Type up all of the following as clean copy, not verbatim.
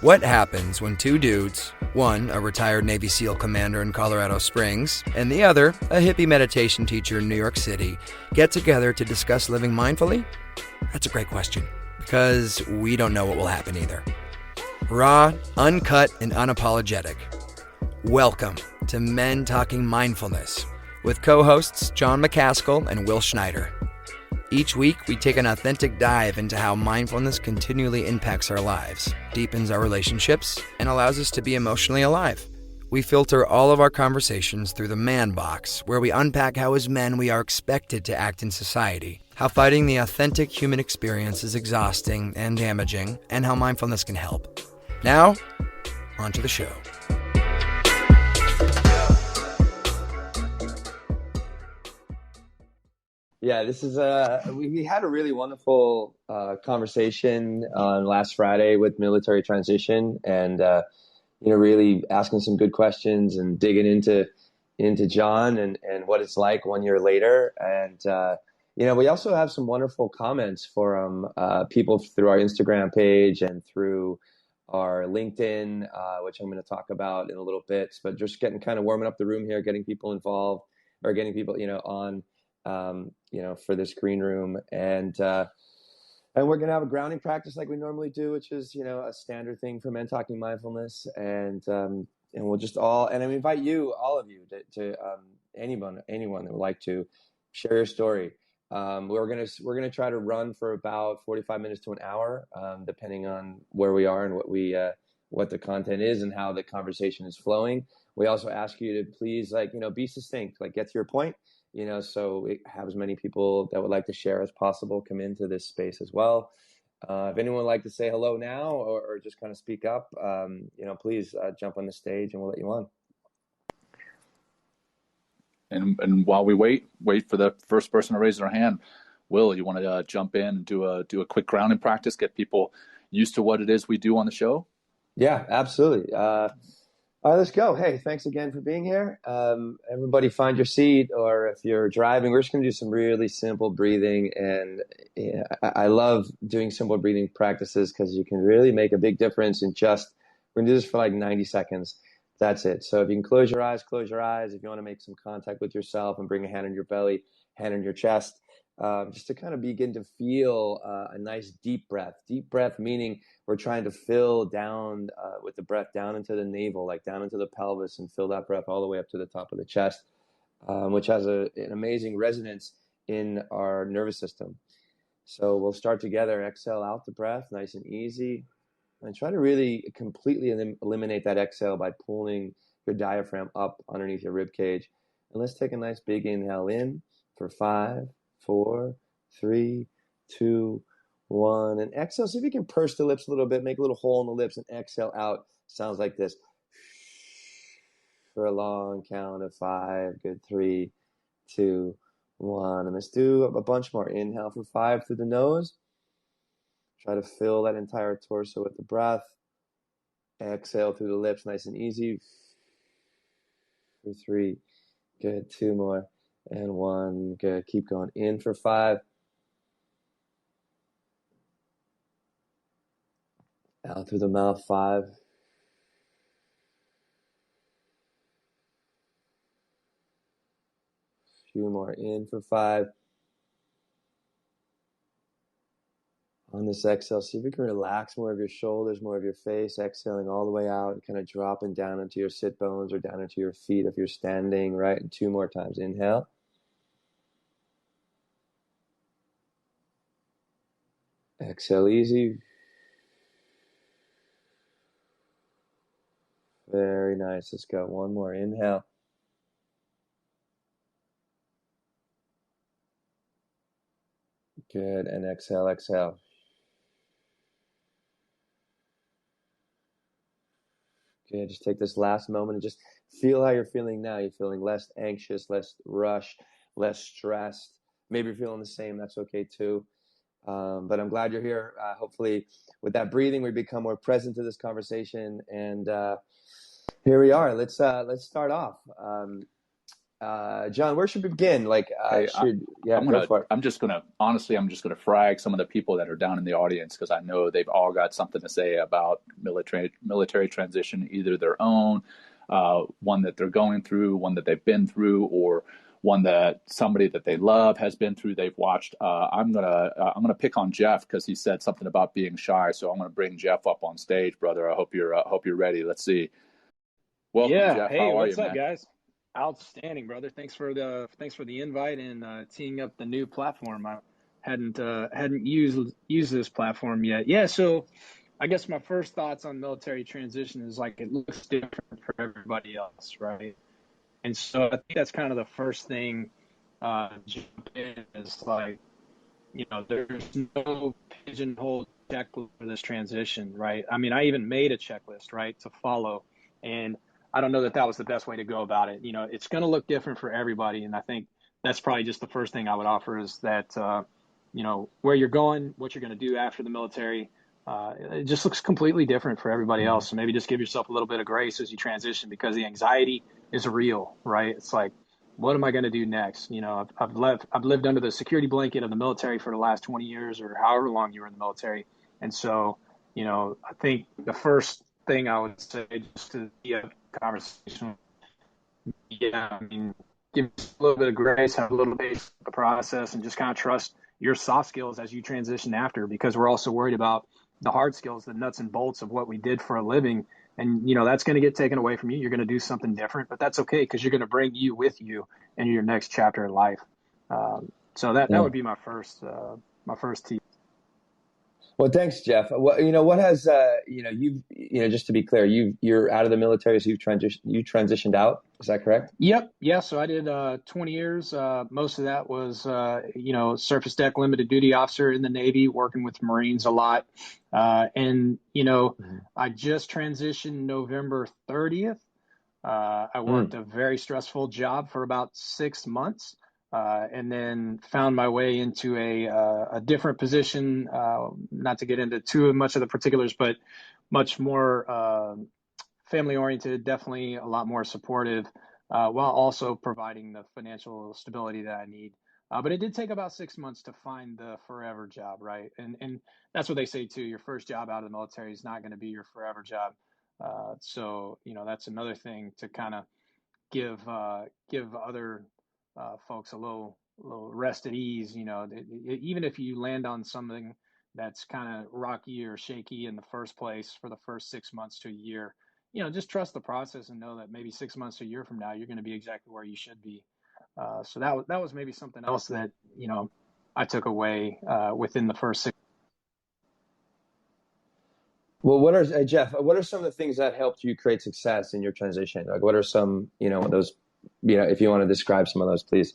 What happens when two dudes, one a retired Navy SEAL commander in Colorado Springs, and the other a hippie meditation teacher in New York City, get together to discuss living mindfully? That's a great question, because we don't know what will happen either. Raw, uncut, and unapologetic. Welcome to Men Talking Mindfulness with co-hosts John McCaskill and Will Schneider. Each week, we take an authentic dive into how mindfulness continually impacts our lives, deepens our relationships, and allows us to be emotionally alive. We filter all of our conversations through the man box, where we unpack how as men we are expected to act in society, how fighting the authentic human experience is exhausting and damaging, and how mindfulness can help. Now, on to the show. Yeah, this is we had a really wonderful conversation on last Friday with military transition, and really asking some good questions and digging into John and what it's like 1 year later. And we also have some wonderful comments from people through our Instagram page and through our LinkedIn, which I'm going to talk about in a little bit. But just getting kind of warming up the room here, getting people involved, or getting people on. For this green room, and we're gonna have a grounding practice like we normally do, which is a standard thing for Men Talking Mindfulness, and we'll just I invite you, all of you, to anyone that would like to share your story. We're gonna try to run for about 45 minutes to an hour, depending on where we are and what the content is and how the conversation is flowing. We also ask you to please be succinct, get to your point. So we have as many people that would like to share as possible come into this space as well. If anyone would like to say hello now or just kind of speak up, please jump on the stage and we'll let you on. And while we wait for the first person to raise their hand, Will, you want to jump in and do a quick grounding practice, get people used to what it is we do on the show? Yeah, absolutely. All right, let's go. Hey, thanks again for being here. Everybody find your seat, or if you're driving, we're just going to do some really simple breathing. And I love doing simple breathing practices because you can really make a big difference in we're going to do this for like 90 seconds. That's it. So if you can close your eyes. If you want to make some contact with yourself and bring a hand on your belly, hand on your chest, just to kind of begin to feel a nice deep breath. Deep breath meaning we're trying to fill down with the breath down into the navel, like down into the pelvis, and fill that breath all the way up to the top of the chest, which has an amazing resonance in our nervous system. So we'll start together. Exhale out the breath, nice and easy. And try to really completely eliminate that exhale by pulling your diaphragm up underneath your rib cage. And let's take a nice big inhale in for 5, 4, 3, 2, 1, and exhale. See if you can purse the lips a little bit, make a little hole in the lips, and exhale out. Sounds like this. For a long count of 5. Good. 3, 2, 1. And let's do a bunch more. Inhale for 5 through the nose. Try to fill that entire torso with the breath. Exhale through the lips, nice and easy. For 3. Good. 2 more. And 1. Good. Keep going. In for 5. Out through the mouth. 5. Few more. In for 5. On this exhale, see if you can relax more of your shoulders, more of your face, exhaling all the way out, kind of dropping down into your sit bones or down into your feet if you're standing, right? And 2 more times. Inhale. Exhale easy. Very nice. Let's go. 1 more. Inhale. Good. And exhale, exhale. Good. Just take this last moment and just feel how you're feeling now. You're feeling less anxious, less rushed, less stressed. Maybe you're feeling the same. That's okay too. But I'm glad you're here. Hopefully with that breathing, we become more present to this conversation. And here we are. Let's start off. John, where should we begin? Hey, Go for it. I'm just gonna honestly, I'm just gonna frag some of the people that are down in the audience because I know they've all got something to say about military transition, either their own, one that they're going through, one that they've been through, or one that somebody that they love has been through. They've watched. I'm gonna pick on Jeff because he said something about being shy. So I'm gonna bring Jeff up on stage, brother. I hope you're ready. Let's see. Welcome, Yeah. Jeff. Hey, How are you, what's up, man? guys? Outstanding, brother. Thanks for the invite and teeing up the new platform. I hadn't used this platform yet. Yeah. So, I guess my first thoughts on military transition is like it looks different for everybody else, right? And so I think that's kind of the first thing. Jump in is like, there's no pigeonhole checklist for this transition, right? I mean, I even made a checklist, right, to follow. And I don't know that was the best way to go about it. It's going to look different for everybody. And I think that's probably just the first thing I would offer is that, where you're going, what you're going to do after the military, it just looks completely different for everybody else. So maybe just give yourself a little bit of grace as you transition because the anxiety is real, right? It's like, what am I going to do next? I've lived under the security blanket of the military for the last 20 years or however long you were in the military. And so, I think the first thing I would say just to be a conversation, I mean, give yourself a little bit of grace, have a little patience with the process and just kind of trust your soft skills as you transition after, because we're also worried about the hard skills, the nuts and bolts of what we did for a living. And, that's going to get taken away from you. You're going to do something different, but that's okay because you're going to bring you with you in your next chapter in life. So that would be my first tee. Well, thanks, Jeff. What has just to be clear, you're out of the military, so you transitioned out. Is that correct? Yep. Yeah. So I did 20 years. Most of that was, surface deck limited duty officer in the Navy, working with Marines a lot. I just transitioned November 30th. I worked a very stressful job for about 6 months. And then found my way into a different position, not to get into too much of the particulars, but much more family oriented, definitely a lot more supportive, while also providing the financial stability that I need. But it did take about 6 months to find the forever job, right? And that's what they say too. Your first job out of the military is not going to be your forever job. So that's another thing to kind of give other folks a little rest at ease. Even if you land on something that's kind of rocky or shaky in the first place for the first 6 months to a year, just trust the process and know that maybe 6 months to a year from now you're going to be exactly where you should be. So that was maybe something else that I took away within the first 6. Well, Jeff, what are some of the things that helped you create success in your transition? Like, what are some, those, if you want to describe some of those, please.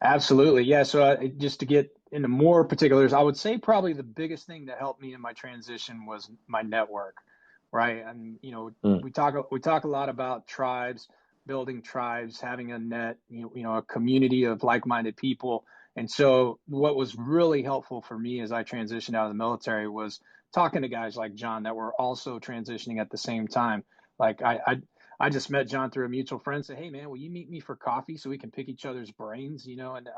Absolutely. Yeah. So just to get into more particulars, I would say probably the biggest thing that helped me in my transition was my network, right? And, we talk a lot about tribes, building tribes, having a net, a community of like-minded people. And so what was really helpful for me as I transitioned out of the military was talking to guys like John that were also transitioning at the same time. Like I just met John through a mutual friend, said, hey man, will you meet me for coffee so we can pick each other's brains? And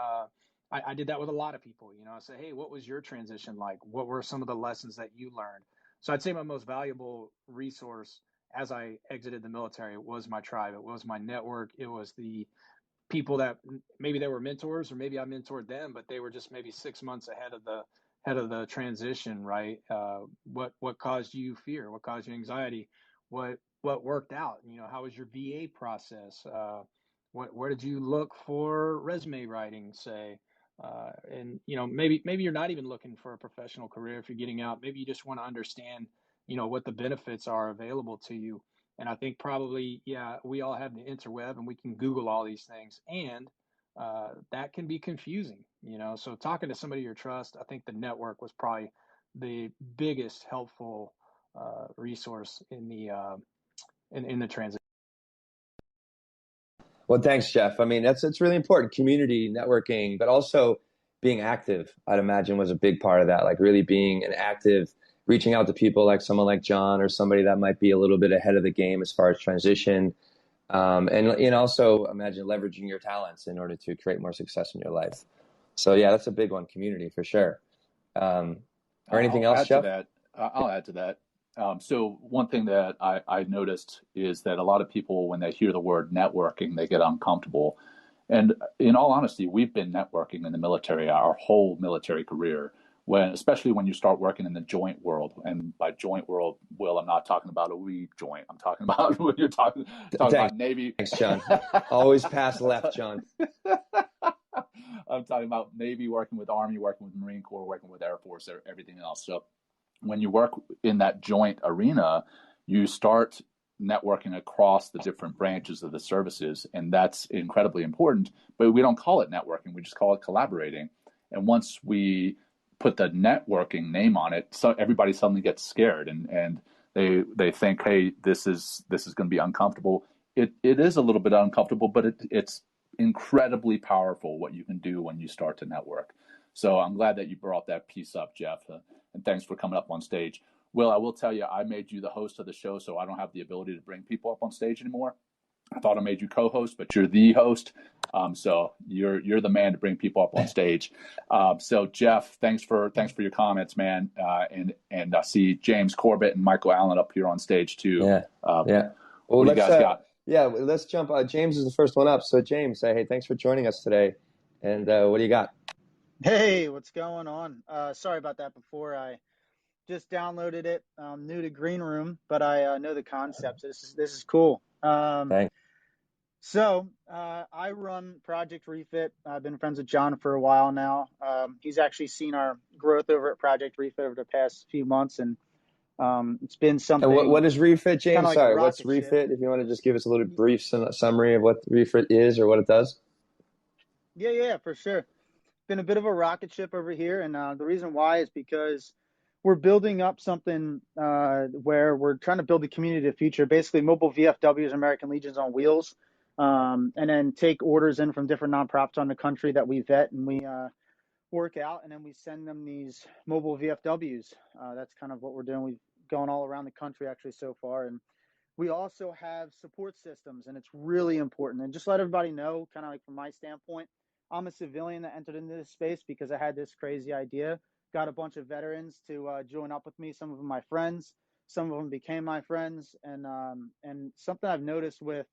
I did that with a lot of people. I said, hey, what was your transition like? What were some of the lessons that you learned? So I'd say my most valuable resource as I exited the military was my tribe. It was my network. It was the people that maybe they were mentors or maybe I mentored them, but they were just maybe 6 months ahead of the transition, right? What caused you fear? What caused you anxiety? What worked out? How was your VA process? Where did you look for resume writing, say? And maybe you're not even looking for a professional career if you're getting out. Maybe you just want to understand, what the benefits are available to you. And I think probably, yeah, we all have the interweb and we can Google all these things, and that can be confusing. So talking to somebody you trust, I think the network was probably the biggest helpful resource in the transition. Well, thanks, Jeff. I mean, it's really important. Community networking, but also being active, I'd imagine, was a big part of that. Like really being an active, reaching out to people like someone like John or somebody that might be a little bit ahead of the game as far as transition. And also imagine leveraging your talents in order to create more success in your life. So yeah, that's a big one, community for sure. Or anything I'll else, add to Jeff? that. I'll add to that. So one thing that I noticed is that a lot of people, when they hear the word networking, they get uncomfortable. And in all honesty, we've been networking in the military our whole military career. Especially when you start working in the joint world, and by joint world, Will, I'm not talking about a weed joint. I'm talking about when you're talking Thanks, about Navy. thanks, John. Always pass left, John. I'm talking about Navy working with Army, working with Marine Corps, working with Air Force, everything else. So when you work in that joint arena, you start networking across the different branches of the services, and that's incredibly important. But we don't call it networking; we just call it collaborating. And once we put the networking name on it, so everybody suddenly gets scared, and they think, hey, this is going to be uncomfortable. It is a little bit uncomfortable, but it's incredibly powerful what you can do when you start to network. So I'm glad that you brought that piece up, Jeff, and thanks for coming up on stage. Will, I will tell you, I made you the host of the show, so I don't have the ability to bring people up on stage anymore. I thought I made you co-host, but you're the host. So you're the man to bring people up on stage. So Jeff, thanks for your comments, man. And I see James Corbett and Michael Allen up here on stage too. Yeah. Yeah. Well, what do you guys got? Yeah, let's jump. James is the first one up. So James, hey, thanks for joining us today. And what do you got? Hey, what's going on? Sorry about that before. I just downloaded it. I'm new to Greenroom, but I know the concept. So this is cool. Thanks. So I run Project Refit. I've been friends with John for a while now. He's actually seen our growth over at Project Refit over the past few months, and it's been something. And what is Refit, James? Like Sorry, what's Refit? If you want to just give us a little brief summary of what Refit is or what it does. Yeah, for sure. Been a bit of a rocket ship over here, and the reason why is because we're building up something where we're trying to build a community of the future, basically mobile VFWs, American Legions on wheels, and then take orders in from different nonprofits on the country that we vet and we work out, and then we send them these mobile VFWs. That's kind of what we're doing. We've gone all around the country actually so far, and we also have support systems, and it's really important. And just let everybody know, kind of like from my standpoint, I'm a civilian that entered into this space because I had this crazy idea. Got a bunch of veterans to join up with me. Some of them my friends, some of them became my friends, and something I've noticed with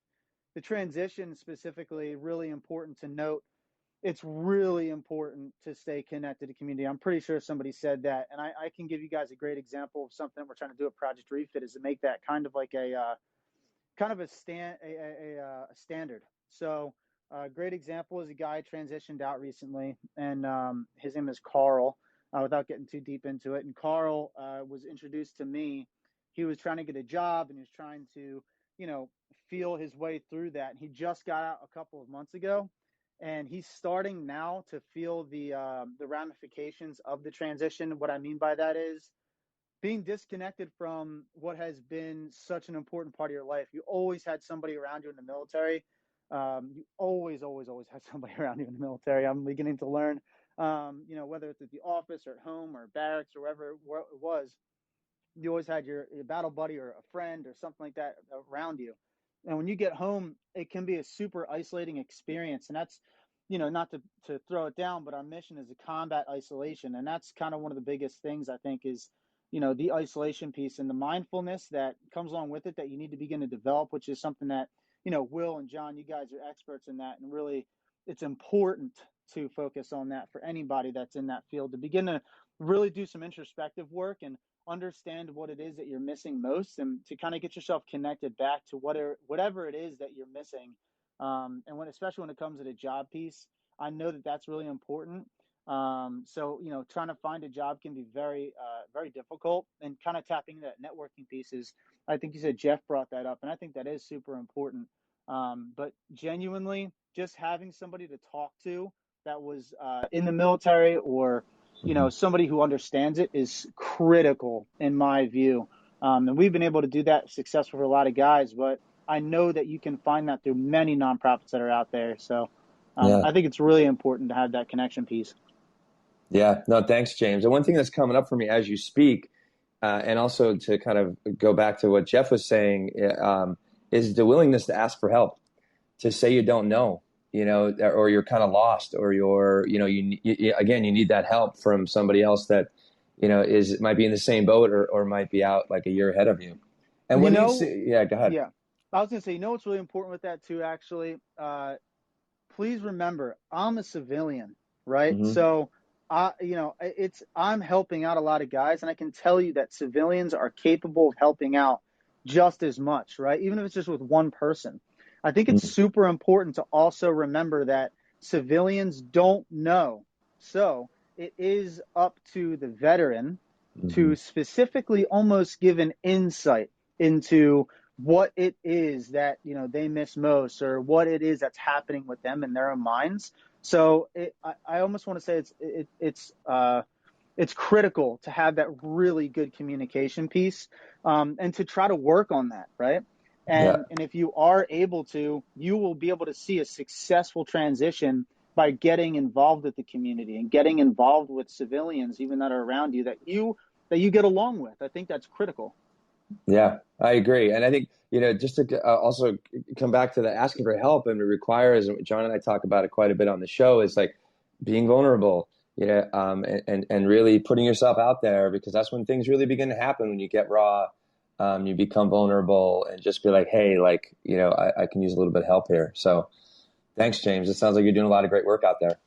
the transition specifically, really important to note. It's really important to stay connected to community. I'm pretty sure somebody said that, and I can give you guys a great example of something we're trying to do at Project Refit is to make that kind of like a standard. So a great example is a guy transitioned out recently, and his name is Carl, without getting too deep into it. And Carl was introduced to me. He was trying to get a job, and he was trying to, feel his way through that. And he just got out a couple of months ago, and he's starting now to feel the ramifications of the transition. What I mean by that is being disconnected from what has been such an important part of your life. You always had somebody around you in the military. You always had somebody around you in the military. I'm beginning to learn, whether it's at the office or at home or barracks or wherever it was, you always had your battle buddy or a friend or something like that around you. And when you get home, it can be a super isolating experience. And that's, not to throw it down, but our mission is to combat isolation. And that's kind of one of the biggest things I think is, the isolation piece and the mindfulness that comes along with it that you need to begin to develop, which is something that, Will and John, you guys are experts in that. And really, it's important to focus on that for anybody that's in that field, to begin to really do some introspective work and understand what it is that you're missing most, and to kind of get yourself connected back to whatever it is that you're missing. And especially when it comes to the job piece, I know that that's really important. So, trying to find a job can be very, very difficult, and kind of tapping that networking piece is, I think you said Jeff brought that up, and I think that is super important. But genuinely, just having somebody to talk to that was in the military, or, somebody who understands it, is critical in my view. And we've been able to do that successfully for a lot of guys, but I know that you can find that through many nonprofits that are out there. So I think it's really important to have that connection piece. Yeah, no, thanks, James. And one thing that's coming up for me as you speak, and also to kind of go back to what Jeff was saying, is the willingness to ask for help, to say you don't know, or you're kind of lost, or again, you need that help from somebody else that, might be in the same boat, or might be out like a year ahead of you. And when you see, yeah, go ahead. Yeah, I was going to say, what's really important with that too, actually, please remember, I'm a civilian, right? Mm-hmm. So I'm helping out a lot of guys, and I can tell you that civilians are capable of helping out just as much, right? Even if it's just with one person. I think it's super important to also remember that civilians don't know. So it is up to the veteran to specifically almost give an insight into what it is that, they miss most, or what it is that's happening with them in their own minds. So I almost want to say it's critical to have that really good communication piece, and to try to work on that, right? And if you are able to, you will be able to see a successful transition by getting involved with the community and getting involved with civilians, even that are around you, that you get along with. I think that's critical. Yeah, I agree. And I think, just to also come back to the asking for help, and it requires, and John and I talk about it quite a bit on the show, is like being vulnerable, and really putting yourself out there, because that's when things really begin to happen. When you get raw, you become vulnerable, and just be like, hey, like, I can use a little bit of help here. So thanks, James. It sounds like you're doing a lot of great work out there.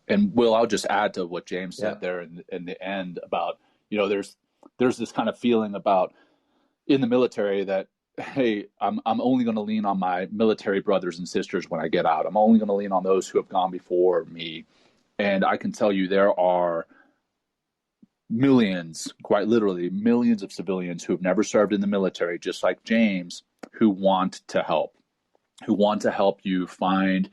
And Will, I'll just add to what James said there in the end about, there's this kind of feeling about in the military that, hey, I'm only going to lean on my military brothers and sisters when I get out. I'm only going to lean on those who have gone before me. And I can tell you there are millions, quite literally millions of civilians who have never served in the military, just like James, who want to help you find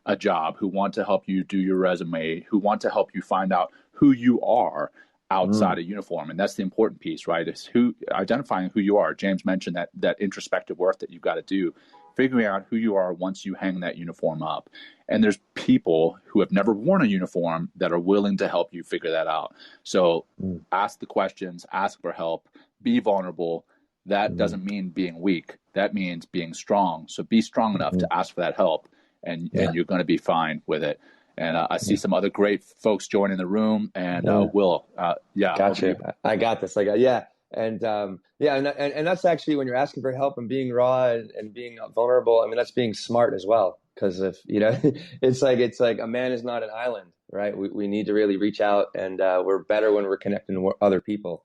a job, who want to help you do your resume, who want to help you find out who you are outside of uniform. And that's the important piece, right? Is identifying who you are. James mentioned that introspective work that you've got to do, figuring out who you are once you hang that uniform up. And there's people who have never worn a uniform that are willing to help you figure that out. So ask the questions, ask for help, be vulnerable. That doesn't mean being weak. That means being strong. So be strong enough to ask for that help, and you're going to be fine with it. And I see some other great folks joining the room. And Will, Gotcha. I got this. And that's actually, when you're asking for help and being raw and being vulnerable, I mean, that's being smart as well. Because if it's like a man is not an island, right? We need to really reach out, and we're better when we're connecting with other people.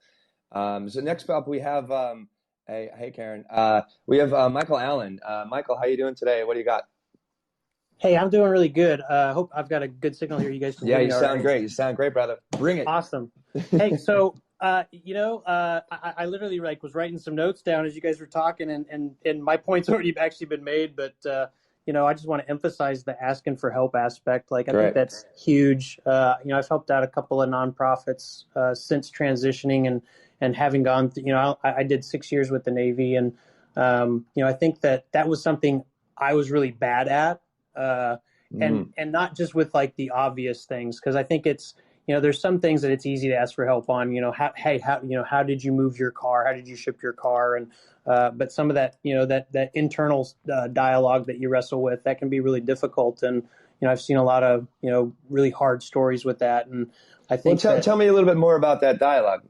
So next up we have hey Karen, we have Michael Allen. Michael, how you doing today? What do you got? Hey, I'm doing really good. Hope I've got a good signal here. You guys can hear me. You sound great. You sound great, brother. Bring it. Awesome. Hey, so I literally was writing some notes down as you guys were talking, and my point's already actually been made, but I just want to emphasize the asking for help aspect. I think that's huge. I've helped out a couple of nonprofits since transitioning, and having gone through, I did 6 years with the Navy, and I think that was something I was really bad at. And not just with the obvious things, because I think it's, there's some things that it's easy to ask for help on, how did you move your car? How did you ship your car? And, but some of that, that internal dialogue that you wrestle with, that can be really difficult. And, I've seen a lot of, really hard stories with that. And I think tell me a little bit more about that dialogue,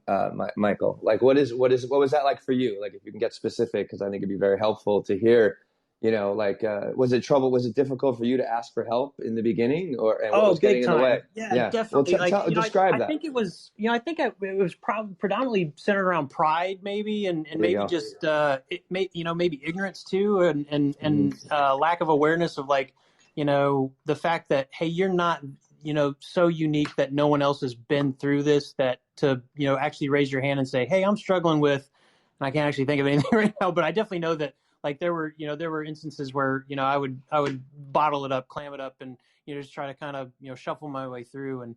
Michael. What was that like for you? If you can get specific, because I think it'd be very helpful to hear. Was it difficult for you to ask for help in the beginning, what was getting in the way? Yeah, definitely. Well, describe that. I think it was, it was predominantly centered around pride, maybe, and maybe just, maybe ignorance too, and lack of awareness of the fact that, hey, you're not, so unique that no one else has been through this, that to, actually raise your hand and say, hey, I'm struggling with, and I can't actually think of anything right now, but I definitely know that. There were instances where, I would bottle it up, clam it up, and, just try to kind of, shuffle my way through. And,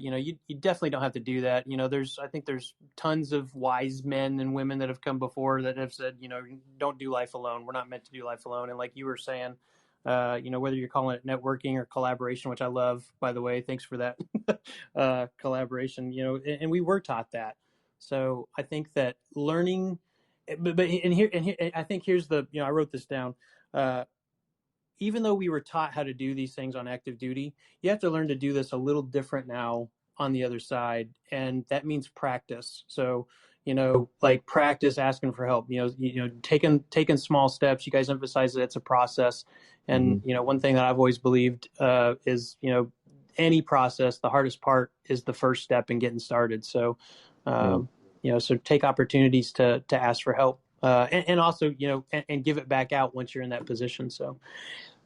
you definitely don't have to do that. I think there's tons of wise men and women that have come before that have said, don't do life alone. We're not meant to do life alone. And like you were saying, whether you're calling it networking or collaboration, which I love, by the way, thanks for that collaboration, and we were taught that. So I think that learning I think here's the, I wrote this down. Even though we were taught how to do these things on active duty, you have to learn to do this a little different now on the other side. And that means practice. So, like practice asking for help, taking small steps. You guys emphasize that it's a process. And, one thing that I've always believed is, any process, the hardest part is the first step in getting started. So, so take opportunities to ask for help. And also, and give it back out once you're in that position. So,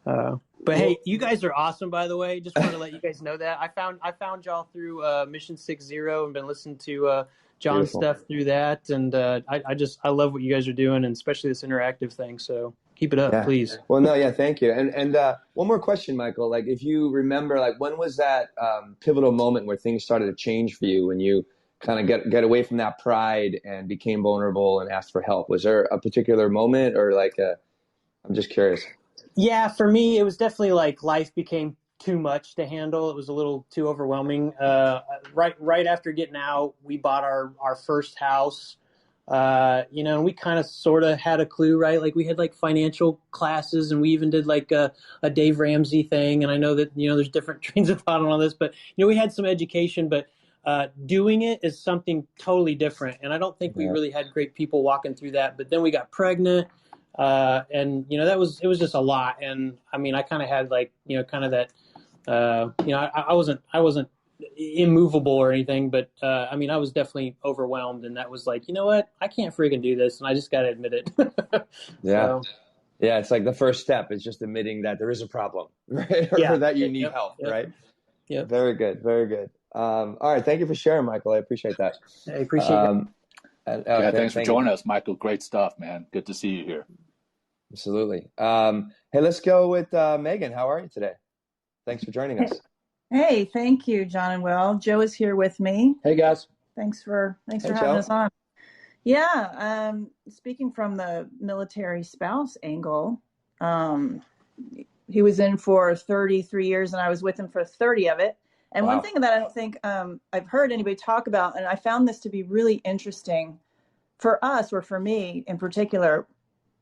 but hey, you guys are awesome, by the way. Just want to let you guys know that I found y'all through Mission 60 and been listening to John's stuff through that. And I love what you guys are doing, and especially this interactive thing. So keep it up, please. Well, no, yeah, thank you. And one more question, Michael. Like, if you remember, like, when was that pivotal moment where things started to change for you, when you kind of get away from that pride and became vulnerable and asked for help? Was there a particular moment, or I'm just curious. Yeah, for me, it was definitely like life became too much to handle. It was a little too overwhelming. Right after getting out, we bought our first house. And we kind of sort of had a clue, right? Like we had like financial classes, and we even did like a Dave Ramsey thing. And I know that, there's different trains of thought on all this, but, we had some education, but doing it is something totally different. And I don't think we really had great people walking through that. But then we got pregnant. And it was just a lot. And I mean, I kind of had like, kind of that, I wasn't immovable or anything, but, I mean, I was definitely overwhelmed, and that was like, you know what, I can't freaking do this. And I just got to admit it. Yeah. So. Yeah. It's like the first step is just admitting that there is a problem, right? Or that you need help, right? Yeah. Very good. Very good. All right. Thank you for sharing, Michael. I appreciate that. I appreciate it. Thanks for joining us, Michael. Great stuff, man. Good to see you here. Absolutely. Hey, let's go with Megan. How are you today? Thanks for joining us. Hey, thank you, John and Will. Joe is here with me. Hey, guys. Thanks for having us on. Yeah. Speaking from the military spouse angle, he was in for 33 years, and I was with him for 30 of it. And one thing that I don't think I've heard anybody talk about, and I found this to be really interesting for us, or for me in particular,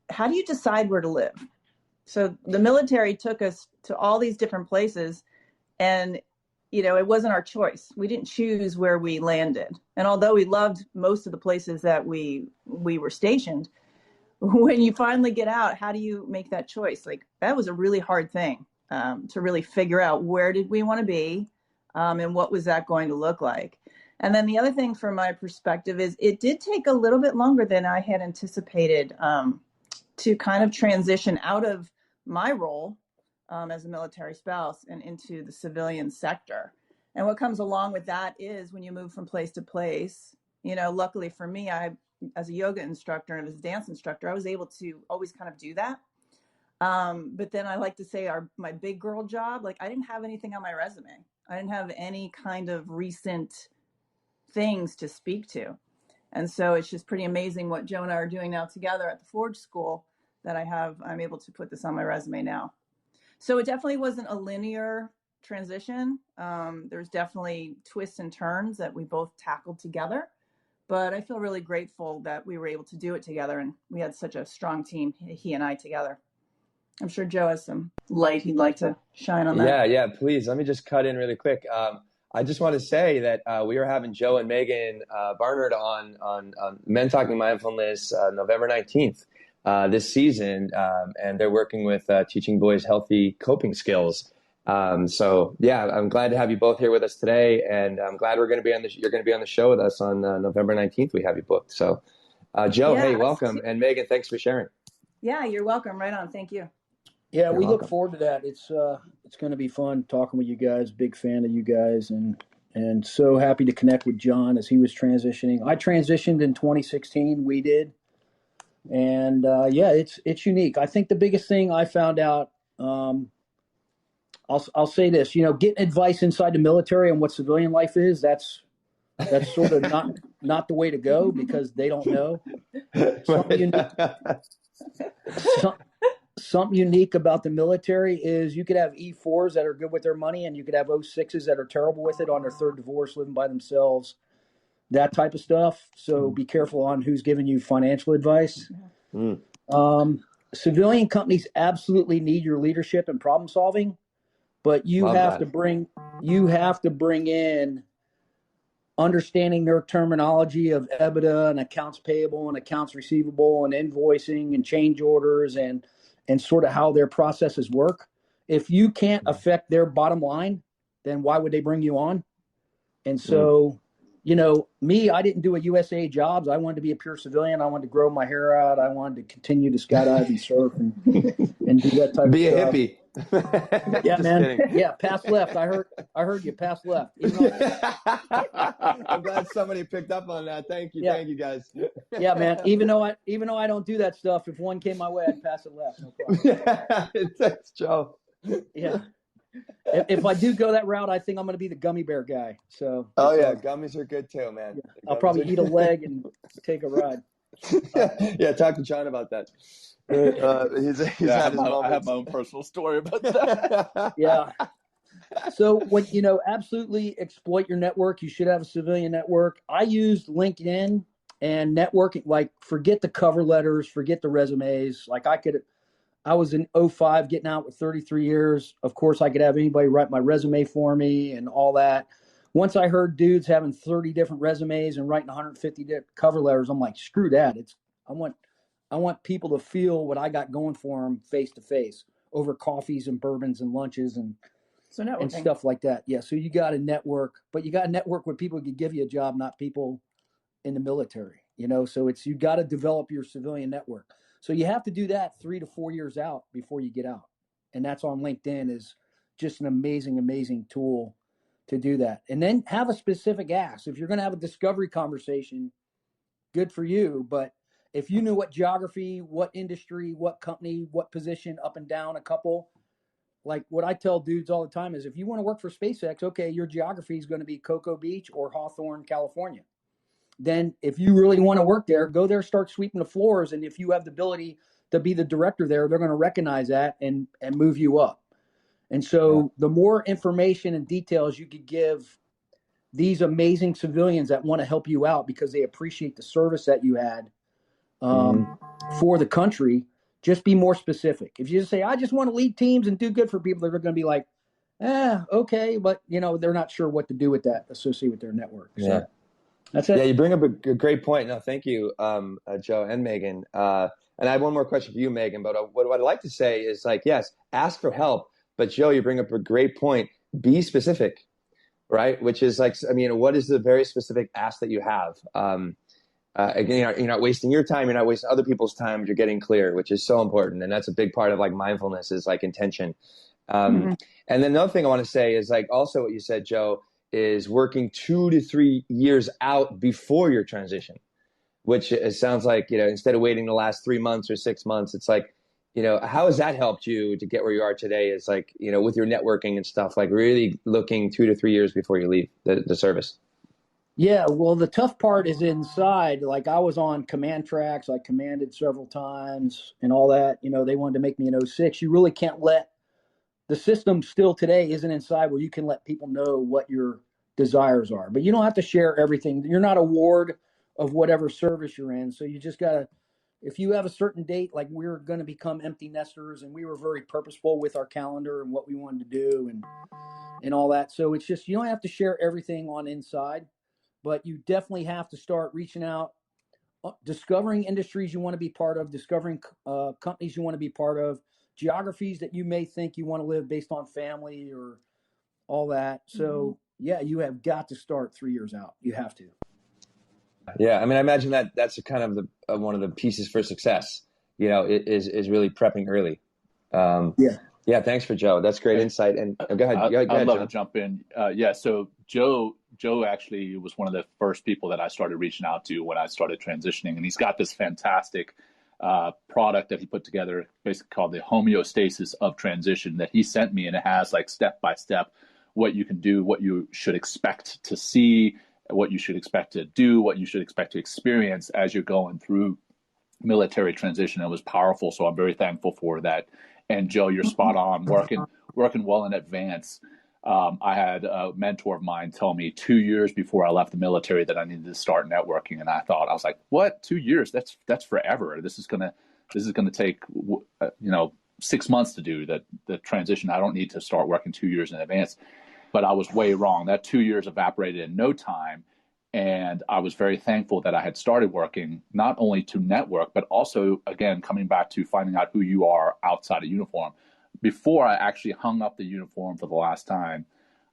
how do you decide where to live? So the military took us to all these different places, and, it wasn't our choice. We didn't choose where we landed. And although we loved most of the places that we were stationed, when you finally get out, how do you make that choice? Like, that was a really hard thing to really figure out, where did we want to be, and what was that going to look like? And then the other thing from my perspective is it did take a little bit longer than I had anticipated to kind of transition out of my role as a military spouse and into the civilian sector. And what comes along with that is when you move from place to place, luckily for me, as a yoga instructor and as a dance instructor, I was able to always kind of do that. But then I like to say my big girl job, like I didn't have anything on my resume. I didn't have any kind of recent things to speak to. And so it's just pretty amazing what Joe and I are doing now together at the Forge School that I'm able to put this on my resume now. So it definitely wasn't a linear transition. There's definitely twists and turns that we both tackled together, but I feel really grateful that we were able to do it together, and we had such a strong team, he and I together. I'm sure Joe has some light he'd like to shine on that. Yeah, please. Let me just cut in really quick. I just want to say that we are having Joe and Meghan Barnard on Men Talking Mindfulness November 19th this season, and they're working with teaching boys healthy coping skills. So yeah, I'm glad to have you both here with us today, and I'm glad you're going to be on the show with us on November 19th. We have you booked. So Joe, hey, welcome, and Megan, thanks for sharing. Yeah, you're welcome. Right on. Thank you. Yeah, we look forward to that. It's going to be fun talking with you guys. Big fan of you guys, and so happy to connect with John as he was transitioning. I transitioned in 2016. We did, and it's unique. I think the biggest thing I found out, I'll say this, getting advice inside the military on what civilian life is. That's sort of not the way to go, because they don't know. Something unique about the military is you could have E4s that are good with their money, and you could have 06s that are terrible with it on their third divorce, living by themselves, that type of stuff. So be careful on who's giving you financial advice. Civilian companies absolutely need your leadership and problem solving, but you have to bring in understanding their terminology of EBITDA and accounts payable and accounts receivable and invoicing and change orders and sort of how their processes work. If you can't affect their bottom line, then why would they bring you on? And so, you know, me, I didn't do a USA jobs. I wanted to be a pure civilian. I wanted to grow my hair out. I wanted to continue to skydive and surf and do that type of stuff. Be a hippie. Yeah, man. Kidding. Yeah, pass left. I heard you. Pass left. I'm glad somebody picked up on that. Thank you. Yeah. Thank you, guys. Yeah, man. Even though I don't do that stuff, if one came my way, I'd pass it left. No problem. Thanks, Joe. Yeah. If I do go that route, I think I'm going to be the gummy bear guy. So. Oh yeah, gummies are good too, man. Yeah. I'll probably eat a leg and take a ride. Yeah, talk to John about that. I have my own personal story about that. Yeah. So when, you know, absolutely exploit your network. You should have a civilian network. I used LinkedIn and networking, like forget the cover letters, forget the resumes. Like I was in 05 getting out with 33 years. Of course, I could have anybody write my resume for me and all that. Once I heard dudes having 30 different resumes and writing 150 cover letters, I'm like, screw that. I want people to feel what I got going for them face to face over coffees and bourbons and lunches and stuff like that. Yeah. So you got to network, but you got to network with people who can give you a job, not people in the military, you know? So you got to develop your civilian network. So you have to do that 3 to 4 years out before you get out. And that's on LinkedIn is just an amazing, amazing tool to do that. And then have a specific ask. If you're going to have a discovery conversation, good for you. But if you knew what geography, what industry, what company, what position, up and down a couple, like what I tell dudes all the time is if you want to work for SpaceX, okay, your geography is going to be Cocoa Beach or Hawthorne, California. Then if you really want to work there, go there, start sweeping the floors. And if you have the ability to be the director there, they're going to recognize that and move you up. And so the more information and details you could give these amazing civilians that want to help you out because they appreciate the service that you had for the country, just be more specific. If you just say, I just want to lead teams and do good for people, they're going to be like, okay. But, you know, they're not sure what to do with that associated with their network. So. Yeah. That's it. Yeah, you bring up a great point. No, thank you, Joe and Meghan. And I have one more question for you, Meghan. But what I'd like to say is, like, yes, ask for help. But Joe, you bring up a great point. Be specific, right? Which is like, I mean, what is the very specific ask that you have? Again, you're not wasting your time. You're not wasting other people's time. You're getting clear, which is so important. And that's a big part of like mindfulness is like intention. And then another thing I want to say is like also what you said, Joe, is working 2 to 3 years out before your transition, which it sounds like, you know, instead of waiting the last 3 months or 6 months, it's like, you know, how has that helped you to get where you are today? Is like, you know, with your networking and stuff, like really looking 2 to 3 years before you leave the service. Yeah, well, the tough part is inside. Like I was on command tracks. I commanded several times and all that. You know, they wanted to make me an 06. You really can't let the system still today isn't inside where you can let people know what your desires are. But you don't have to share everything. You're not a ward of whatever service you're in. So you just got to, if you have a certain date, like we're going to become empty nesters and we were very purposeful with our calendar and what we wanted to do and all that. So it's just, you don't have to share everything on inside. But you definitely have to start reaching out, discovering industries you want to be part of, discovering companies you want to be part of, geographies that you may think you want to live based on family or all that. So, yeah, you have got to start 3 years out. You have to. Yeah, I mean, I imagine that's a kind of the one of the pieces for success, you know, is really prepping early. Yeah, thanks for Joe. That's great insight. And go ahead. I'd love to jump in. So Joe actually was one of the first people that I started reaching out to when I started transitioning. And he's got this fantastic product that he put together, basically called the homeostasis of transition, that he sent me. And it has like step-by-step what you can do, what you should expect to see, what you should expect to do, what you should expect to experience as you're going through military transition. It was powerful. So I'm very thankful for that. And Joe, you're spot on, working well in advance. I had a mentor of mine tell me 2 years before I left the military that I needed to start networking, and I was like, "What? 2 years? That's forever. This is gonna take 6 months to do the transition. I don't need to start working 2 years in advance." But I was way wrong. That 2 years evaporated in no time. And I was very thankful that I had started working not only to network, but also, again, coming back to finding out who you are outside of uniform. Before I actually hung up the uniform for the last time,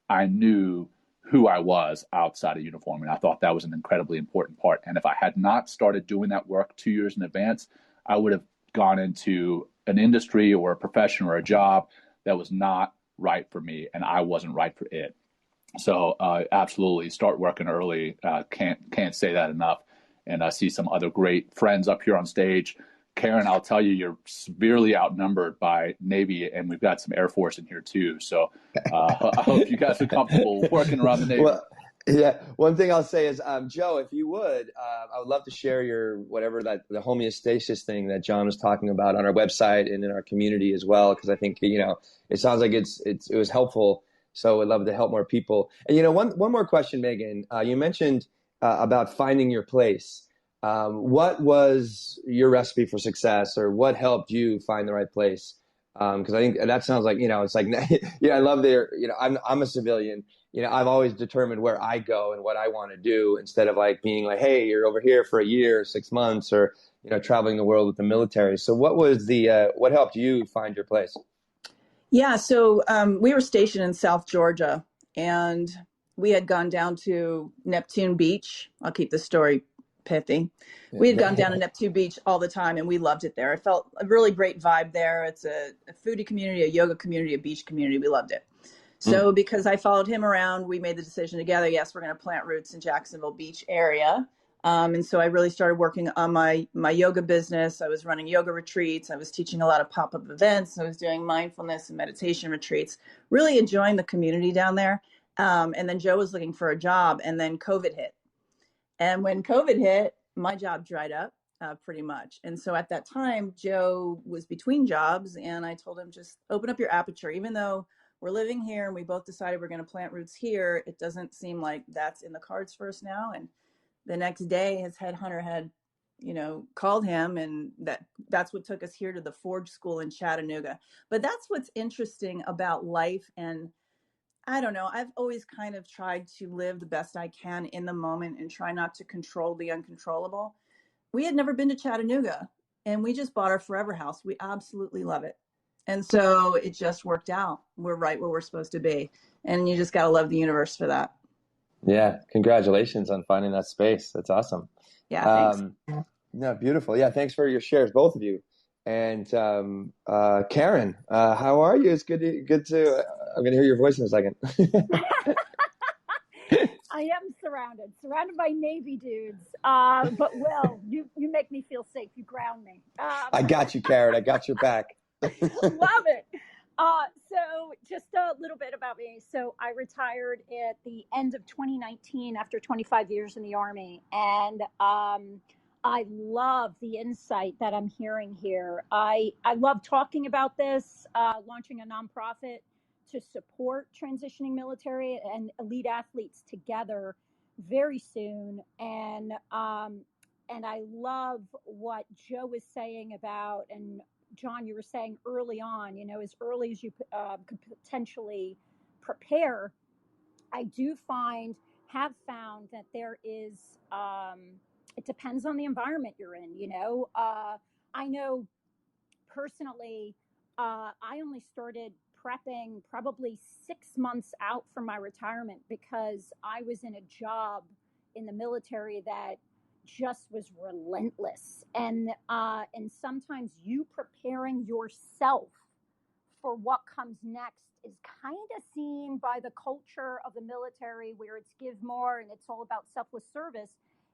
I knew who I was outside of uniform. And I thought that was an incredibly important part. And if I had not started doing that work 2 years in advance, I would have gone into an industry or a profession or a job that was not right for me, and I wasn't right for it. So absolutely start working early. Can't say that enough. And I see some other great friends up here on stage. Karen, I'll tell you, you're severely outnumbered by Navy, and we've got some Air Force in here too. So I hope you guys are comfortable working around the Navy. Well, yeah. One thing I'll say is, Joe, if you would, I would love to share your whatever the homeostasis thing that John was talking about on our website and in our community as well, because I think it sounds like it was helpful. So I'd love to help more people. And one more question, Meghan. You mentioned about finding your place. What was your recipe for success, or what helped you find the right place? Because I think that sounds like it's like I love I'm a civilian. I've always determined where I go and what I want to do, instead of like being like, hey, you're over here for a year, 6 months, or traveling the world with the military. So what was what helped you find your place? Yeah, so we were stationed in South Georgia, and we had gone down to Neptune Beach. I'll keep the story pithy. We had gone down to Neptune Beach all the time, and we loved it there. I felt a really great vibe there. It's a foodie community, a yoga community, a beach community. We loved it. So because I followed him around, we made the decision together, yes, we're going to plant roots in Jacksonville Beach area. And so I really started working on my yoga business. I was running yoga retreats. I was teaching a lot of pop-up events. I was doing mindfulness and meditation retreats, really enjoying the community down there. And then Joe was looking for a job, and then COVID hit. And when COVID hit, my job dried up pretty much. And so at that time, Joe was between jobs, and I told him, just open up your aperture. Even though we're living here and we both decided we're going to plant roots here, it doesn't seem like that's in the cards for us now. And the next day, his headhunter had, called him, and that's what took us here to the Forge School in Chattanooga. But that's what's interesting about life. And I don't know, I've always kind of tried to live the best I can in the moment and try not to control the uncontrollable. We had never been to Chattanooga, and we just bought our forever house. We absolutely love it. And so it just worked out. We're right where we're supposed to be. And you just got to love the universe for that. Yeah. Congratulations on finding that space. That's awesome. Yeah. Thanks. No, beautiful. Yeah. Thanks for your shares, both of you. And Karen, how are you? It's good to I'm going to hear your voice in a second. I am surrounded by Navy dudes. But Will, you make me feel safe. You ground me. I got you, Karen. I got your back. Love it. So just a little bit about me. So I retired at the end of 2019 after 25 years in the Army. And I love the insight that I'm hearing here. I love talking about this, launching a nonprofit to support transitioning military and elite athletes together very soon. And I love what Joe was saying about, and John, you were saying early on, as early as you could potentially prepare. I do have found that there is, it depends on the environment you're in. I know personally, I only started prepping probably 6 months out from my retirement, because I was in a job in the military that just was relentless. And sometimes you preparing yourself for what comes next is kind of seen by the culture of the military, where it's give more and it's all about selfless service,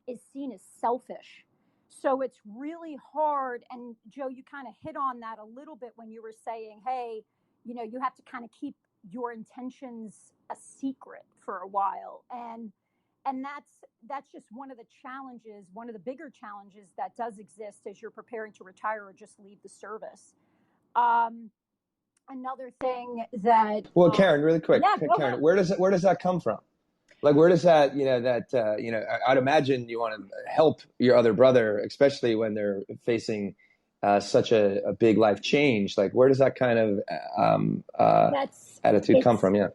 is seen as selfish. So it's really hard. And Joe, you kind of hit on that a little bit when you were saying, hey, you have to kind of keep your intentions a secret for a while. And that's just one of the challenges, one of the bigger challenges that does exist as you're preparing to retire or just leave the service. another thing that Well, Karen, really quick, yeah, Karen, where does that come from? Like, where does that, I'd imagine you want to help your other brother, especially when they're facing such a big life change. Like, where does that kind of attitude come from? Yeah.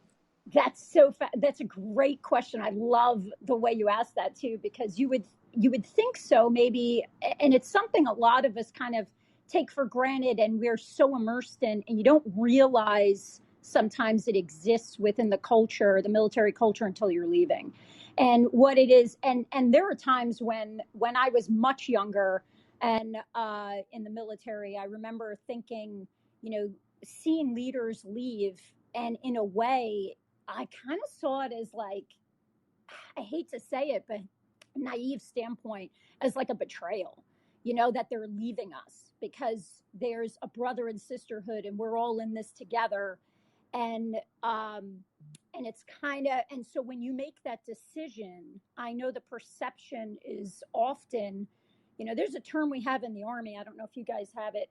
That's a great question. I love the way you asked that too, because you would think so maybe, and it's something a lot of us kind of take for granted, and we're so immersed in, and you don't realize sometimes it exists within the culture, the military culture, until you're leaving. And what it is, and there are times when I was much younger and in the military, I remember thinking, seeing leaders leave, and in a way, I kind of saw it as like, I hate to say it, but naive standpoint, as like a betrayal, that they're leaving us because there's a brother and sisterhood and we're all in this together. And it's kind of, and so when you make that decision, I know the perception is often, there's a term we have in the Army. I don't know if you guys have it.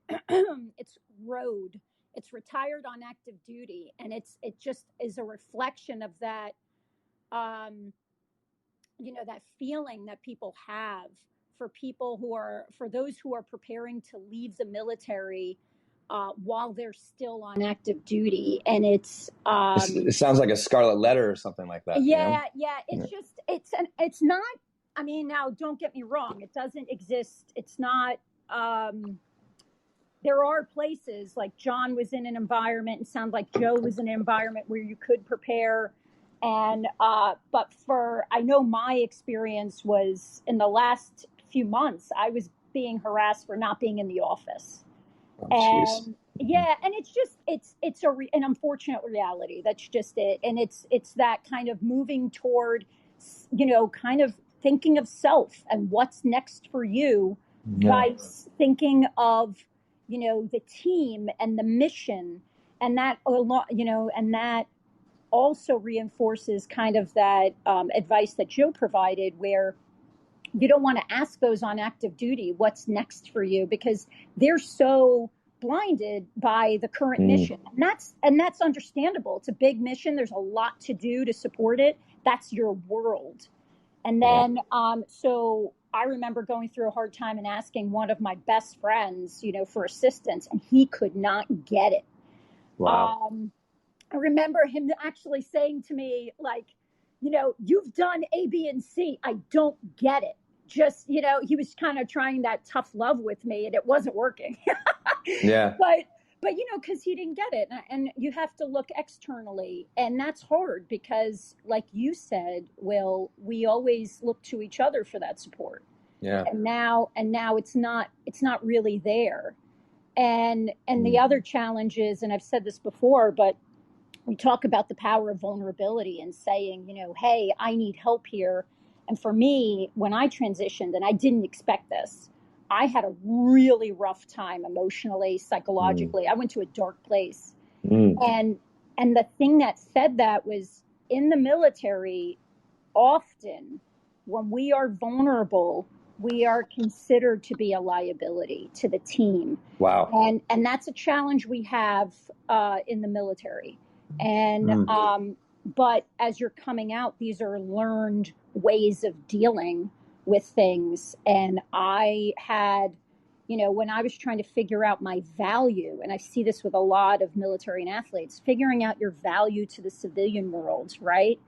It's road. It's retired on active duty. And it just is a reflection of that, that feeling that people have for those who are preparing to leave the military while they're still on active duty. And it sounds like a scarlet letter or something like that. Yeah. It's not, I mean, now don't get me wrong. It doesn't exist. It's not, there are places like John was in an environment, and sounds like Joe was in an environment where you could prepare. And, but I know my experience was in the last few months, I was being harassed for not being in the office. And it's just, it's an unfortunate reality. That's just it. And it's that kind of moving toward, kind of thinking of self and what's next for you by thinking of, the team and the mission, and that, and that also reinforces kind of that advice that Joe provided, where you don't want to ask those on active duty what's next for you, because they're so blinded by the current mission. And that's understandable. It's a big mission. There's a lot to do to support it. That's your world. And then, so I remember going through a hard time and asking one of my best friends, for assistance, and he could not get it. Wow. I remember him actually saying to me, like, you've done A, B, and C. I don't get it. Just, he was kind of trying that tough love with me, and it wasn't working. Yeah. But because he didn't get it. And you have to look externally. And that's hard because, like you said, Will, we always look to each other for that support. Yeah. And now it's not really there. And the other challenge is, and I've said this before, but we talk about the power of vulnerability and saying, hey, I need help here. And for me, when I transitioned, and I didn't expect this, I had a really rough time emotionally, psychologically. I went to a dark place. And the thing that fed that was, in the military, often when we are vulnerable, we are considered to be a liability to the team. Wow. And that's a challenge we have in the military. And but as you're coming out, these are learned ways of dealing with things. And I had, when I was trying to figure out my value, and I see this with a lot of military and athletes, figuring out your value to the civilian world, right?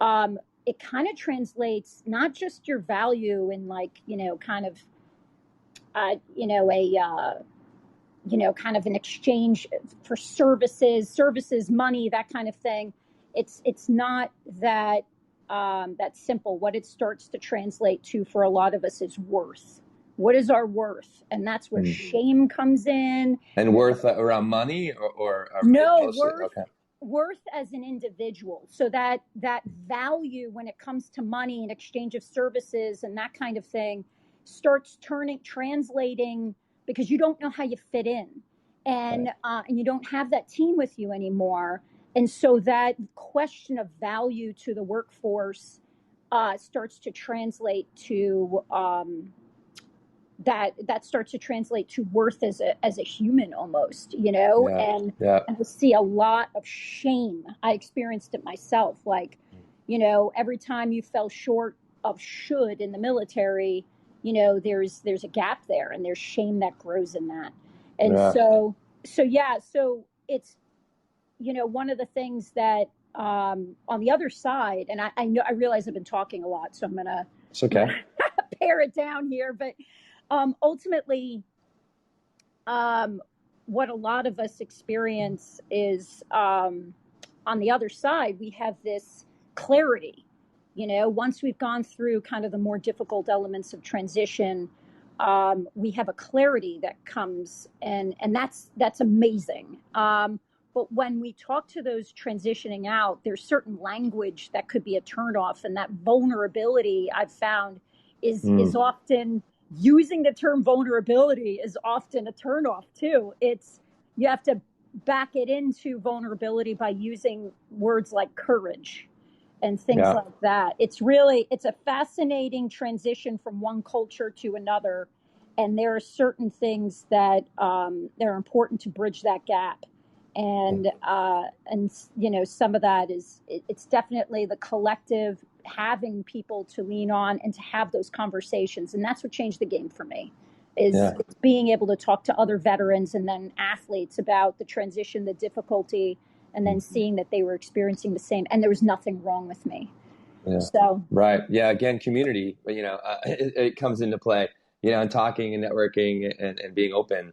It kind of translates not just your value in like, kind of, kind of an exchange for services, money, that kind of thing. It's not that that simple. What it starts to translate to for a lot of us is worth. What is our worth? And that's where shame comes in. And worth around money or no, worth as an individual. So that value when it comes to money and exchange of services and that kind of thing starts translating, because you don't know how you fit in, and you don't have that team with you anymore. And so that question of value to the workforce starts to translate to that starts to translate to worth as a human almost, and I see a lot of shame. I experienced it myself. Like, every time you fell short of should in the military, there's a gap there, and there's shame that grows in that. And so it's, one of the things that, on the other side, and I realize I've been talking a lot, so I'm going to it's okay. pare it down here, but ultimately, what a lot of us experience is, on the other side, we have this clarity. Once we've gone through kind of the more difficult elements of transition, we have a clarity that comes, and that's amazing. But when we talk to those transitioning out, there's certain language that could be a turnoff, and that vulnerability I've found is often, using the term vulnerability is often a turnoff too. You have to back it into vulnerability by using words like courage and things like that. It's a fascinating transition from one culture to another, and there are certain things that are important to bridge that gap. And some of that it's definitely the collective, having people to lean on and to have those conversations. And that's what changed the game for me, is being able to talk to other veterans and then athletes about the transition, the difficulty, and then seeing that they were experiencing the same, and there was nothing wrong with me. So again, community, it comes into play, and talking and networking and being open.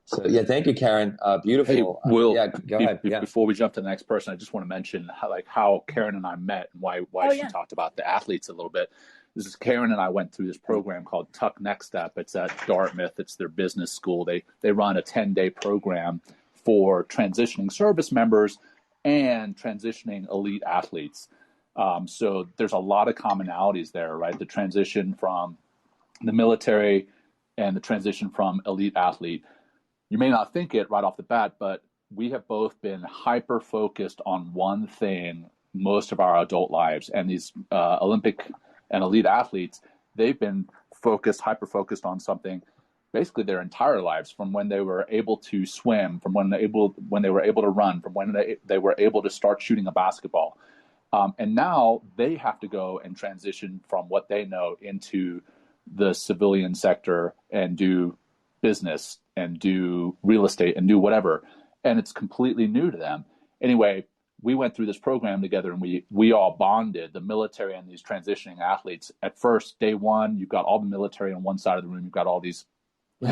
So thank you, Karen. Beautiful. Hey, Will, go ahead. Before we jump to the next person, I just want to mention how Karen and I met, and why she talked about the athletes a little bit. This is Karen and I went through this program called Tuck Next Step. It's at Dartmouth. It's their business school. They run a 10-day program for transitioning service members and transitioning elite athletes. So there's a lot of commonalities there, right? The transition from the military and the transition from elite athlete. You may not think it right off the bat, but we have both been hyper-focused on one thing most of our adult lives. And these Olympic and elite athletes, they've been hyper-focused on something basically their entire lives, from when they were able to swim, from when they were able to run, from when they were able to start shooting a basketball. And now they have to go and transition from what they know into the civilian sector and do business and do real estate and do whatever. And it's completely new to them. Anyway, we went through this program together, and we all bonded, the military and these transitioning athletes. At first, day one, you've got all the military on one side of the room. You've got all these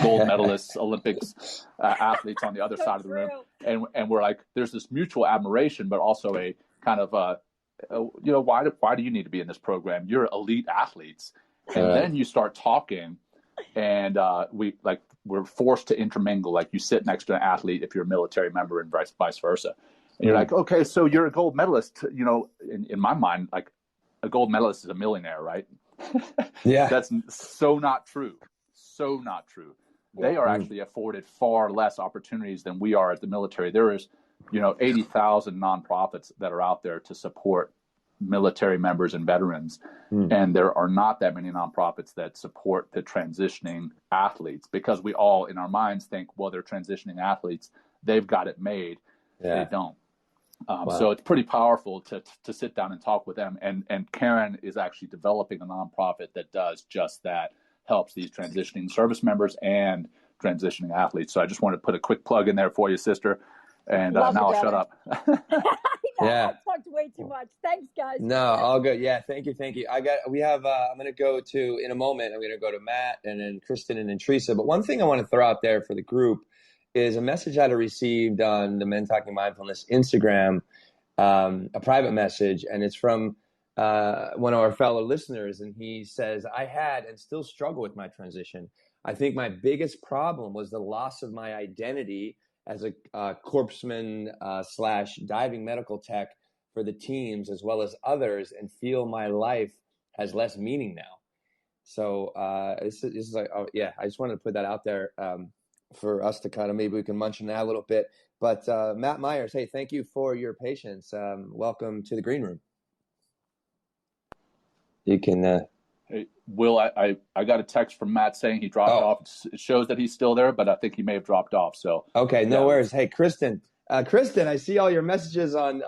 gold medalists, Olympics athletes on the other side of the room. And we're like, there's this mutual admiration, but also a kind of, why do you need to be in this program? You're elite athletes. And then you start talking, and we're forced to intermingle. Like, you sit next to an athlete if you're a military member, and vice versa. And you're like, okay, so you're a gold medalist. In my mind, like, a gold medalist is a millionaire, right? That's so not true. So not true. They are actually afforded far less opportunities than we are at the military. There is, 80,000 nonprofits that are out there to support military members and veterans. And there are not that many nonprofits that support the transitioning athletes, because we all in our minds think, well, they're transitioning athletes, they've got it made. They don't. So it's pretty powerful to sit down and talk with them. And Karen is actually developing a nonprofit that does just that, helps these transitioning service members and transitioning athletes. So I just wanted to put a quick plug in there for you, sister. And now I'll shut up. I talked way too much. Thanks, guys. No, all good. Yeah, thank you. I'm going to go to, in a moment, I'm going to go to Matt and then Kristen and then Theresa. But one thing I want to throw out there for the group is a message I received on the Men Talking Mindfulness Instagram, a private message, and it's from one of our fellow listeners, and he says, I had and still struggle with my transition. I think my biggest problem was the loss of my identity as a corpsman / diving medical tech for the teams as well as others, and feel my life has less meaning now. So this is like, I just wanted to put that out there for us to kind of, maybe we can munch on that a little bit. But Matt Myers, hey, thank you for your patience. Welcome to the Green Room. You can Hey, Will, I got a text from Matt saying he dropped off. It shows that he's still there, but I think he may have dropped off. So okay, no worries. Hey, Kristen, I see all your messages on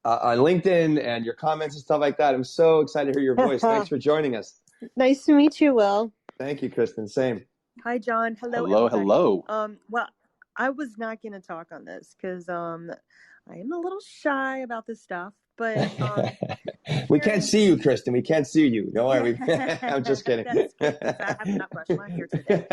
LinkedIn and your comments and stuff like that. I'm so excited to hear your voice. Thanks for joining us. Nice to meet you, Will. Thank you, Kristen. Same. Hi, John. Hello, hello. Well, I was not going to talk on this because I am a little shy about this stuff, but we can't see you, Kristen. We can't see you. Don't worry. I'm just kidding. That's cool, I have not brushed my hair today.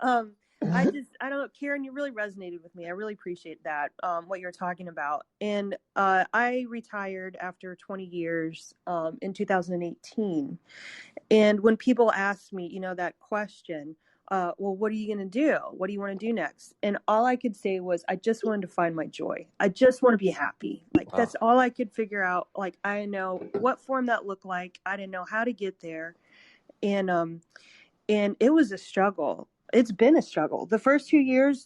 I don't know, Karen, you really resonated with me. I really appreciate that, what you're talking about. And I retired after 20 years in 2018. And when people ask me, that question, well, what are you going to do? What do you want to do next? And all I could say was, I just wanted to find my joy. I just want to be happy. Like, that's all I could figure out. Like, I know what form that looked like. I didn't know how to get there. And it was a struggle. It's been a struggle. The first year was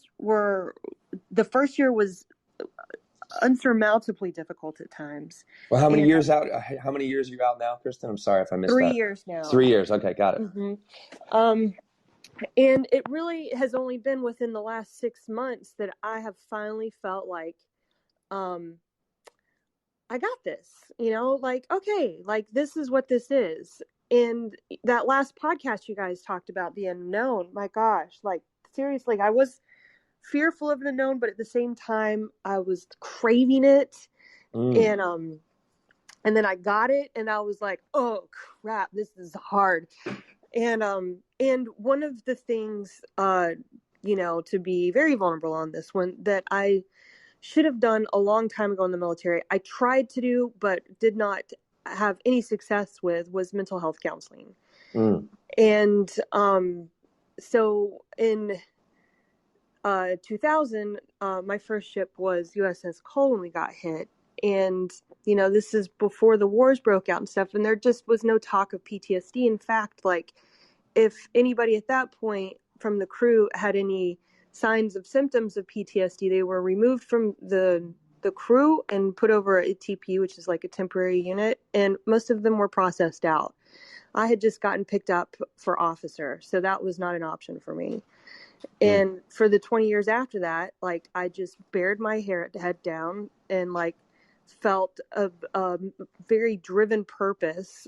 unsurmountably difficult at times. Well, how many years out? How many years are you out now, Kristen? I'm sorry if I missed 3 that. years now. 3 years. Okay, got it. Mm-hmm. And it really has only been within the last 6 months that I have finally felt like, I got this, like, okay, like this is what this is. And that last podcast you guys talked about, the unknown, my gosh, like seriously, I was fearful of the unknown, but at the same time, I was craving it. And then I got it and I was like, oh crap, this is hard. And one of the things, to be very vulnerable on this one that I should have done a long time ago in the military, I tried to do, but did not have any success with, was mental health counseling. And so in 2000, my first ship was USS Cole when we got hit. And, this is before the wars broke out and stuff. And there just was no talk of PTSD. In fact, like if anybody at that point from the crew had any signs of symptoms of PTSD, they were removed from the crew and put over a TP, which is like a temporary unit. And most of them were processed out. I had just gotten picked up for officer. So that was not an option for me. And for the 20 years after that, like I just bared my head down and like felt a very driven purpose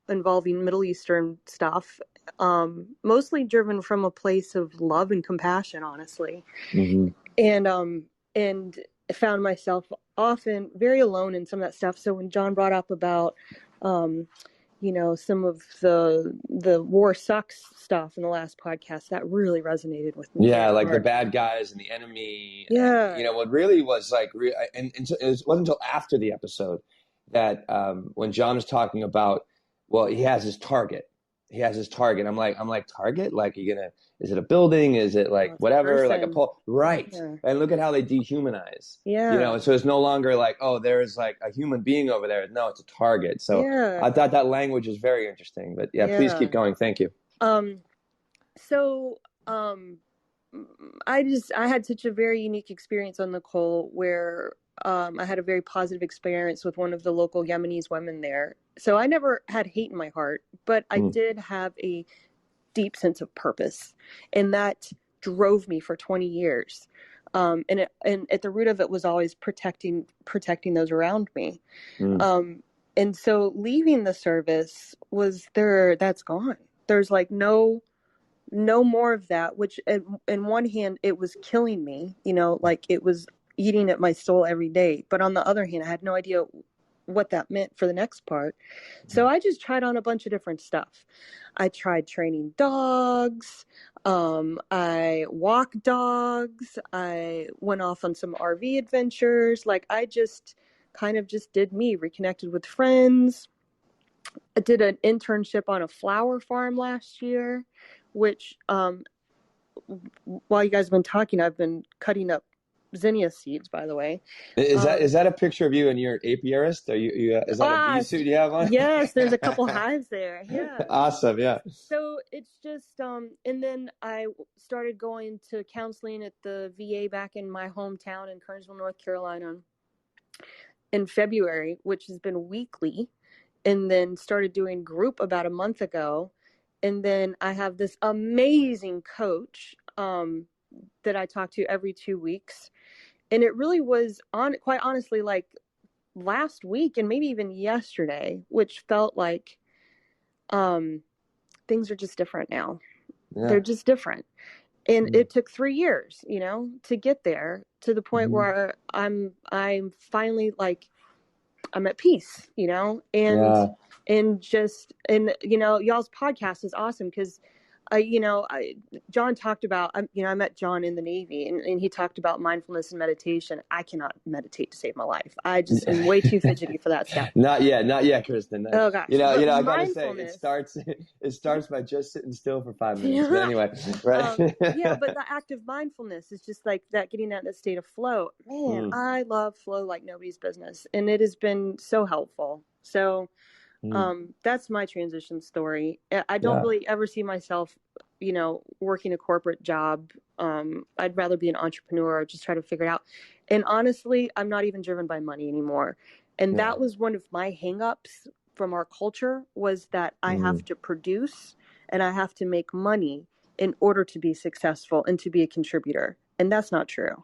involving Middle Eastern stuff, mostly driven from a place of love and compassion, honestly. And found myself often very alone in some of that stuff. So when John brought up about some of the war sucks stuff in the last podcast, that really resonated with me. Yeah, like the bad guys and the enemy. Yeah. And, what really was like, and it wasn't until after the episode that when John was talking about, well, he has his target. I'm like, target? Like, is it a building? Is it like whatever? Like a pole? Right. Yeah. And look at how they dehumanize. Yeah. And so it's no longer like, oh, there's like a human being over there. No, it's a target. So yeah. I thought that language is very interesting, but please keep going. Thank you. I had such a very unique experience on the Cole where I had a very positive experience with one of the local Yemenis women there. So I never had hate in my heart, but I did have a deep sense of purpose, and that drove me for 20 years. And at the root of it was always protecting those around me. And so leaving the service was that's gone. There's like no more of that, which in one hand, it was killing me, like it was eating at my soul every day. But on the other hand, I had no idea what that meant for the next part. So I just tried on a bunch of different stuff. I tried training dogs. I walked dogs. I went off on some RV adventures. Like I just kind of just did me, reconnected with friends. I did an internship on a flower farm last year, which while you guys have been talking, I've been cutting up zinnia seeds, by the way. Is that a picture of you and your apiarist? Is that a bee suit you have on? Yes, there's a couple hives there. Yeah. Awesome. Yeah. So it's just, and then I started going to counseling at the VA back in my hometown in Kernersville, North Carolina in February, which has been weekly. and then started doing group about a month ago. And then I have this amazing coach that I talk to every 2 weeks. And it really was quite honestly, like last week and maybe even yesterday, which felt like things are just different now. Yeah. They're just different. And it took 3 years, to get there, to the point where I'm finally like, I'm at peace, and y'all's podcast is awesome because John talked about, I met John in the Navy and he talked about mindfulness and meditation. I cannot meditate to save my life. I just am way too fidgety for that stuff. Not yet, Kristen. Oh gosh. I gotta say, it starts by just sitting still for 5 minutes. But anyway, right? But the act of mindfulness is just like that, getting at that state of flow. Man, I love flow like nobody's business. And it has been so helpful. So that's my transition story. I don't really ever see myself, working a corporate job. I'd rather be an entrepreneur or just try to figure it out. And honestly, I'm not even driven by money anymore. And that was one of my hangups from our culture, was that I have to produce and I have to make money in order to be successful and to be a contributor. And that's not true.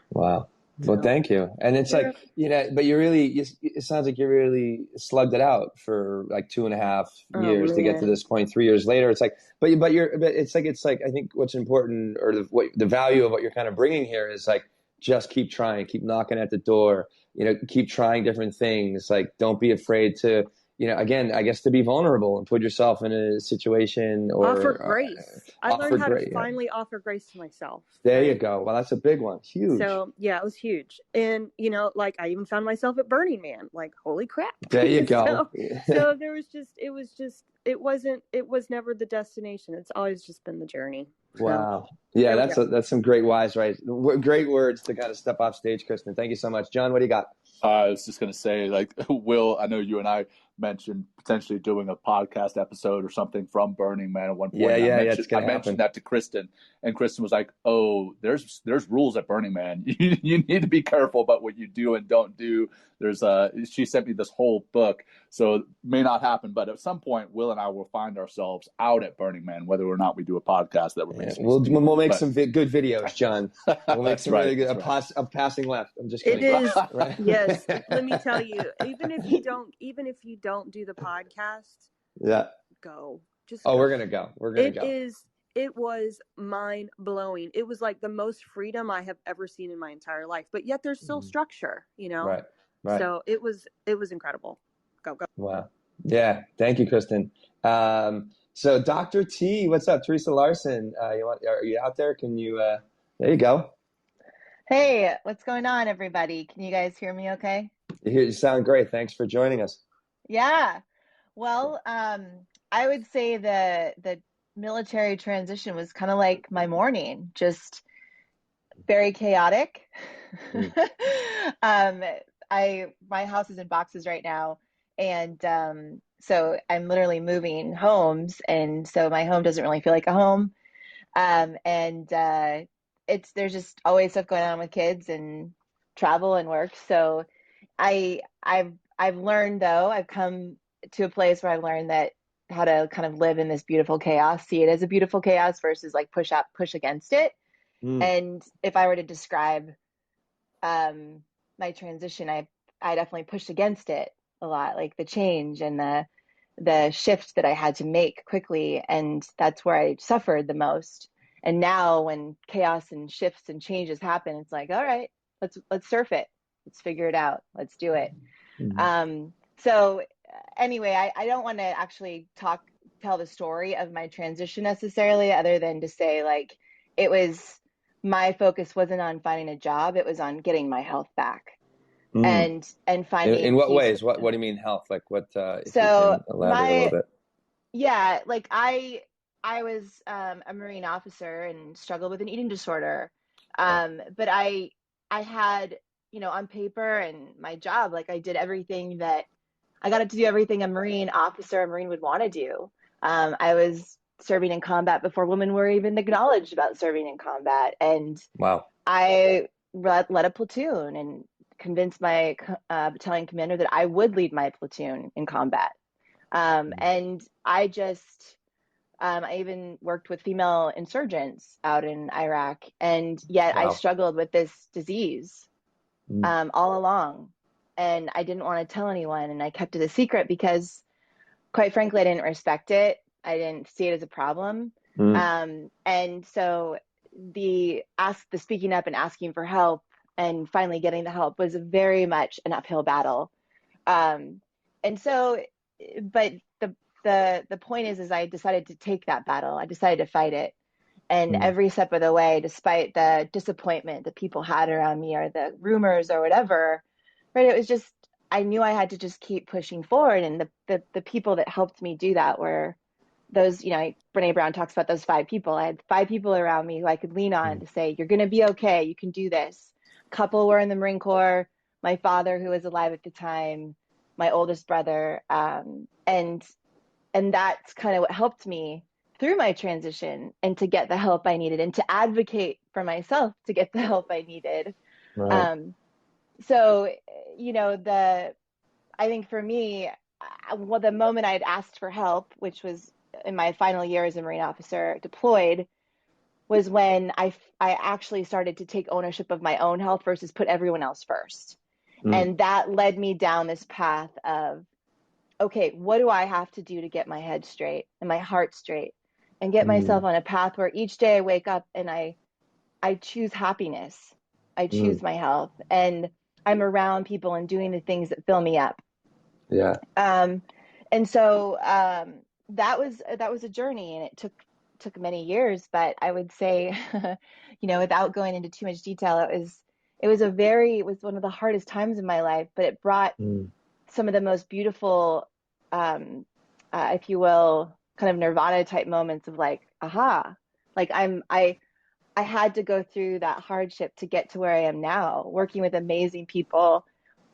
Wow. Well, thank you. And it's like, but it sounds like you really slugged it out for like 2.5 years to get to this point. 3 years later, it's like, but it's like, I think what's important, or the value of what you're kind of bringing here is like, just keep trying, keep knocking at the door, keep trying different things. Like, don't be afraid to, again, I guess, to be vulnerable and put yourself in a situation, or offer grace. I learned how to finally offer grace to myself. There you go. Well, that's a big one. Huge. So it was huge. And, like I even found myself at Burning Man, like, holy crap. There you go. So there was it was never the destination. It's always just been the journey. Wow. Yeah, that's some great wise, right? Great words to kind of step off stage, Kristen. Thank you so much. John, what do you got? I was just going to say, like, Will, I know you and I mentioned potentially doing a podcast episode or something from Burning Man at one point. I mentioned that to Kristen, and Kristen was like, "Oh, there's rules at Burning Man. You need to be careful about what you do and don't do." She sent me this whole book, so it may not happen, but at some point, Will and I will find ourselves out at Burning Man, whether or not we do a podcast that remains. We'll make some good videos, John. We'll make some really good. A passing left. I'm just kidding. It is right? Yes. Let me tell you, even if you don't do the podcast, go. Just go. We're gonna go. It was mind blowing. It was like the most freedom I have ever seen in my entire life. But yet there's still structure, Right. So it was incredible. Go. Wow. Yeah. Thank you, Kristen. So Dr. T, what's up? Theresa Larson. Are you out there? Can you? There you go. Hey, what's going on, everybody? Can you guys hear me? Okay. You sound great. Thanks for joining us. Yeah. Well, I would say the military transition was kind of like my morning, just very chaotic. My house is in boxes right now, and so I'm literally moving homes, and so my home doesn't really feel like a home. There's just always stuff going on with kids and travel and work. So I've learned, though, I've come to a place where I've learned that how to kind of live in this beautiful chaos, see it as a beautiful chaos versus like push against it. And if I were to describe my transition, I definitely pushed against it a lot, like the change and the shift that I had to make quickly. And that's where I suffered the most. And now when chaos and shifts and changes happen, it's like, all right, let's surf it. Let's figure it out. Let's do it. So anyway, I don't want to actually tell the story of my transition necessarily, other than to say, like, my focus wasn't on finding a job. It was on getting my health back. And finding in what ways? What do you mean health? Like what? If you can elaborate a little bit. Yeah, like I was a Marine officer and struggled with an eating disorder. But I had, on paper and my job, like I did everything that I got to do, everything a Marine would want to do. I was serving in combat before women were even acknowledged about serving in combat. And wow, I led a platoon and convince my battalion commander that I would lead my platoon in combat. And I just, I even worked with female insurgents out in Iraq, and yet I struggled with this disease all along. And I didn't want to tell anyone, and I kept it a secret because, quite frankly, I didn't respect it. I didn't see it as a problem. And so the speaking up and asking for help and finally getting the help was very much an uphill battle. And so, but the point is I decided to take that battle. I decided to fight it. And every step of the way, despite the disappointment that people had around me or the rumors or whatever, right, it was just, I knew I had to just keep pushing forward. And the people that helped me do that were those, Brene Brown talks about those 5 people. I had 5 people around me who I could lean on to say, you're going to be okay. You can do this. A couple were in the Marine Corps, my father, who was alive at the time, my oldest brother. And that's kind of what helped me through my transition and to get the help I needed and to advocate for myself to get the help I needed. Right. So, I think for me, the moment I had asked for help, which was in my final year as a Marine officer deployed, was when I actually started to take ownership of my own health versus put everyone else first. And that led me down this path of, okay, what do I have to do to get my head straight and my heart straight and get myself on a path where each day I wake up and I choose happiness. I choose my health, and I'm around people and doing the things that fill me up. Yeah. And so that was a journey, and it took many years, but I would say, without going into too much detail, it was one of the hardest times in my life, but it brought some of the most beautiful, if you will, kind of nirvana type moments of like, aha, like I had to go through that hardship to get to where I am now, working with amazing people,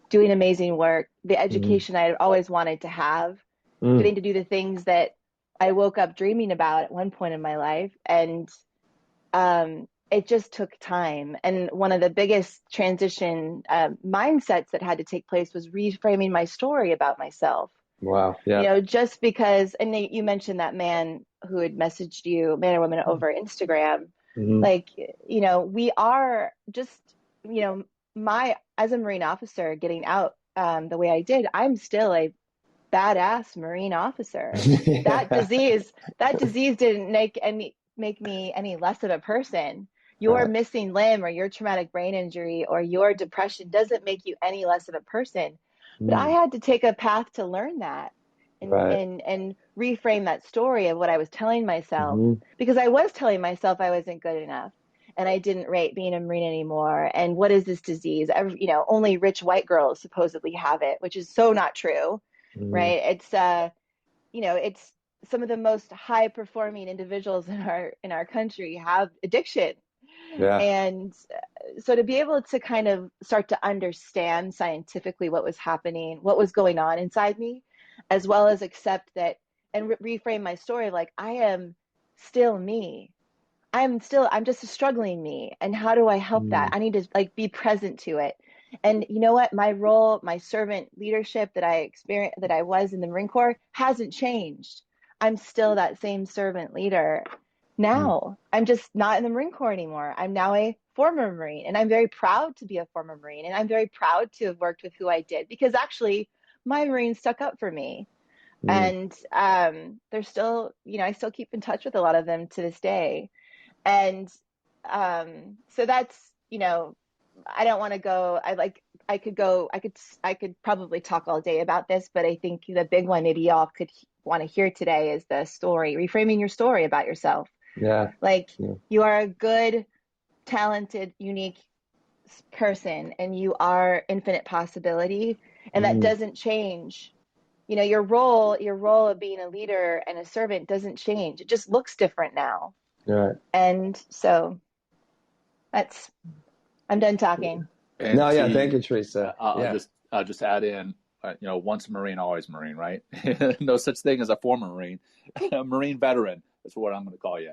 doing amazing work, the education I had always wanted to have, getting to do the things that I woke up dreaming about at one point in my life. And it just took time. And one of the biggest transition mindsets that had to take place was reframing my story about myself. Wow. Yeah. Just because, and you mentioned that man who had messaged you, man or woman, over Instagram. Like, we are just, as a Marine officer getting out the way I did, I'm still a badass Marine officer. That disease didn't make me any less of a person. Your missing limb or your traumatic brain injury or your depression doesn't make you any less of a person. But I had to take a path to learn that and reframe that story of what I was telling myself, because I was telling myself I wasn't good enough and I didn't rate being a Marine anymore. And what is this disease? Only rich white girls supposedly have it, which is so not true, right? It's, it's some of the most high performing individuals in our country have addiction. Yeah. And so to be able to kind of start to understand scientifically what was happening, what was going on inside me, as well as accept that and reframe my story like I am still me. I'm just a struggling me. And how do I help that? I need to be present to it. And you know what? My role, my servant leadership that I was in the Marine Corps hasn't changed. I'm still that same servant leader. Now, I'm just not in the Marine Corps anymore. I'm now a former Marine, and I'm very proud to be a former Marine, and I'm very proud to have worked with who I did, because actually my Marines stuck up for me. And they're still, I still keep in touch with a lot of them to this day. And so that's, I don't want to go, I could probably talk all day about this, but I think the big one maybe y'all could want to hear today is the story, reframing your story about yourself. Yeah. You are a good, talented, unique person, and you are infinite possibility. And that doesn't change. Your role of being a leader and a servant doesn't change. It just looks different now. Right. And so I'm done talking. And thank you, Theresa. I'll just add in, once a Marine, always Marine, right? No such thing as a former Marine. A Marine veteran is what I'm going to call you.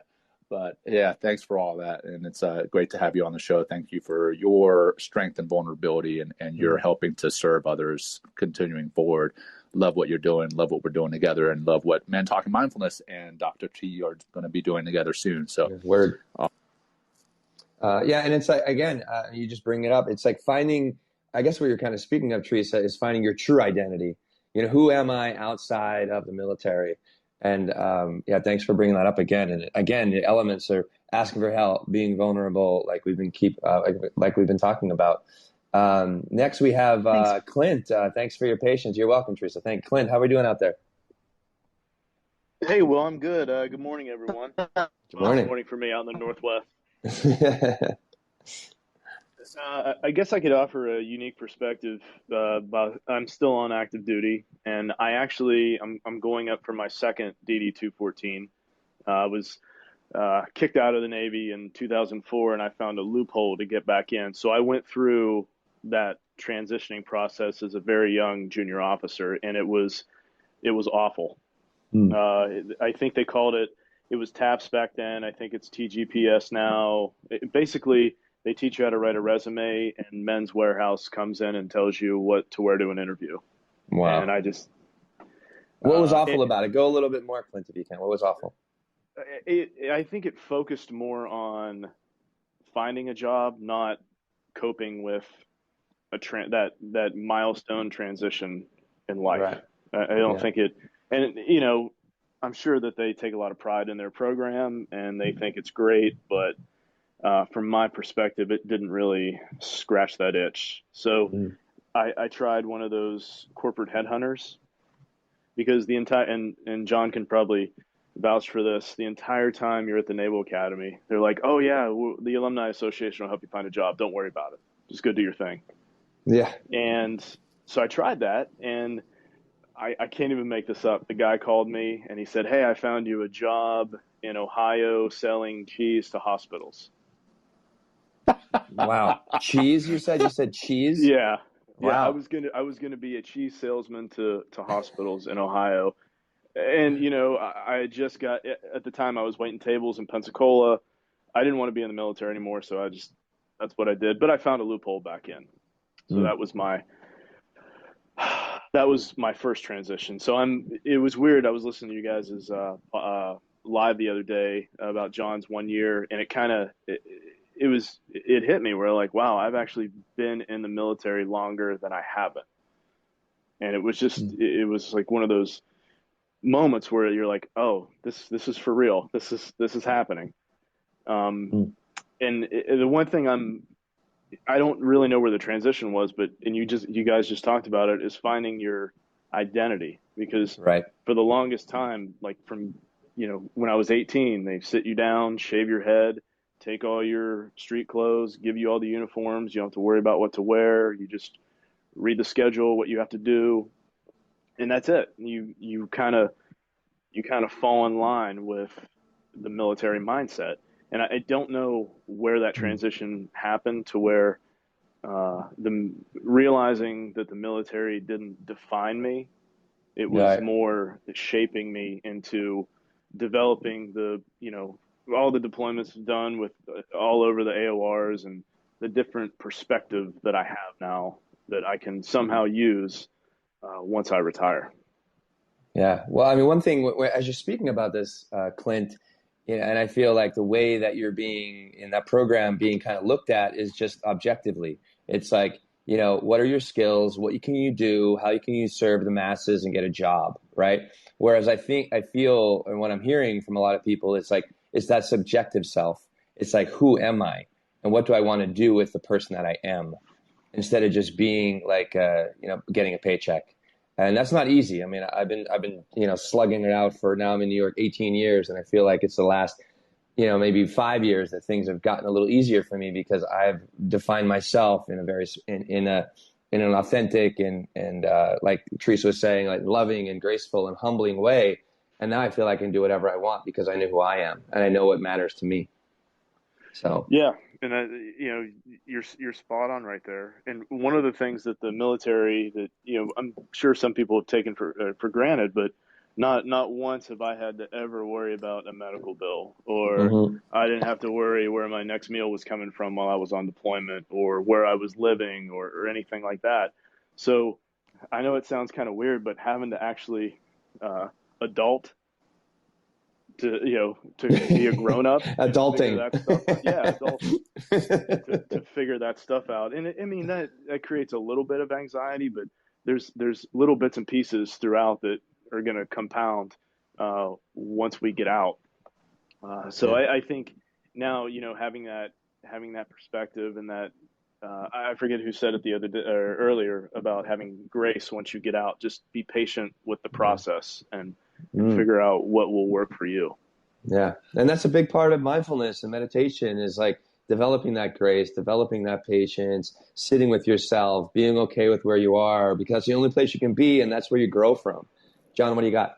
But yeah, thanks for all that. And it's great to have you on the show. Thank you for your strength and vulnerability and your helping to serve others continuing forward. Love what you're doing. Love what we're doing together, and love what Men Talking Mindfulness and Dr. T are going to be doing together soon. So word. Yeah. And it's like, again, you just bring it up. It's like finding, I guess what you're kind of speaking of, Theresa, is finding your true identity. Who am I outside of the military? And yeah, thanks for bringing that up again. And again, the elements are asking for help, being vulnerable, like we've been talking about. Next, we have Clint. Thanks for your patience. You're welcome, Theresa. Thank Clint. How are we doing out there? Hey, well, I'm good. Good morning, everyone. Good morning. Good morning for me out in the Northwest. I guess I could offer a unique perspective. I'm still on active duty, and I'm going up for my second DD 214. I was kicked out of the Navy in 2004, and I found a loophole to get back in. So I went through that transitioning process as a very young junior officer, and it was awful. I think they called it was TAPS back then. I think it's TGPS now. Basically, they teach you how to write a resume, and Men's Warehouse comes in and tells you what to wear to an interview. Wow. And I just... What was awful about it? Go a little bit more, Clint, if you can. What was awful? I think it focused more on finding a job, not coping with that milestone transition in life. Right. I don't think it... And, I'm sure that they take a lot of pride in their program, and they think it's great, but from my perspective, it didn't really scratch that itch. So I tried one of those corporate headhunters, because the entire, and John can probably vouch for this, the entire time you're at the Naval Academy, they're like, oh yeah, the Alumni Association will help you find a job. Don't worry about it. Just go do your thing. Yeah. And so I tried that, and I can't even make this up. The guy called me and he said, hey, I found you a job in Ohio selling cheese to hospitals. Wow. Cheese, you said? You said cheese? Yeah. Wow. Yeah, I was gonna be a cheese salesman to hospitals in Ohio. And I just got, at the time I was waiting tables in Pensacola. I didn't want to be in the military anymore, so that's what I did. But I found a loophole back in. So that was my first transition. So it was weird. I was listening to you guys' live the other day about John's 1 year, and it hit me where like, wow, I've actually been in the military longer than I haven't. And it was just, it was like one of those moments where you're like, oh, this is for real. This is happening. And the one thing I don't really know where the transition was, and you guys just talked about it, is finding your identity, because for the longest time, like from, when I was 18, they sit you down, shave your head, take all your street clothes, give you all the uniforms. You don't have to worry about what to wear. You just read the schedule, what you have to do, and that's it. You kind of fall in line with the military mindset. And I don't know where that transition happened to where realizing that the military didn't define me. It was more shaping me into developing all the deployments done with all over the AORs, and the different perspective that I have now that I can somehow use once I retire. Yeah. Well, I mean, one thing, as you're speaking about this, Clint, and I feel like the way that you're being in that program being kind of looked at is just objectively. It's like, what are your skills? What can you do? How can you serve the masses and get a job, right? Whereas I feel, and what I'm hearing from a lot of people, it's like, it's that subjective self. It's like, who am I? And what do I want to do with the person that I am? Instead of just being like, getting a paycheck. And that's not easy. I mean, I've been, slugging it out for, now I'm in New York 18 years. And I feel like it's the last, maybe 5 years that things have gotten a little easier for me, because I've defined myself in a very, in an authentic and like Theresa was saying, like loving and graceful and humbling way. And now I feel I can do whatever I want because I know who I am and I know what matters to me. So, yeah. And you're spot on right there. And one of the things that the military, that I'm sure some people have taken for granted, but Not once have I had to ever worry about a medical bill, or I didn't have to worry where my next meal was coming from while I was on deployment, or where I was living, or anything like that. So I know it sounds kind of weird, but having to actually adult to be a grown up, adulting, that stuff, adulting, to figure that stuff out. And I mean that creates a little bit of anxiety, but there's little bits and pieces throughout that are going to compound once we get out. So I think now, having that perspective, and that I forget who said it the other day or earlier about having grace once you get out. Just be patient with the process and figure out what will work for you. Yeah, and that's a big part of mindfulness and meditation, is like developing that grace, developing that patience, sitting with yourself, being okay with where you are, because it's the only place you can be, and that's where you grow from. John, what do you got?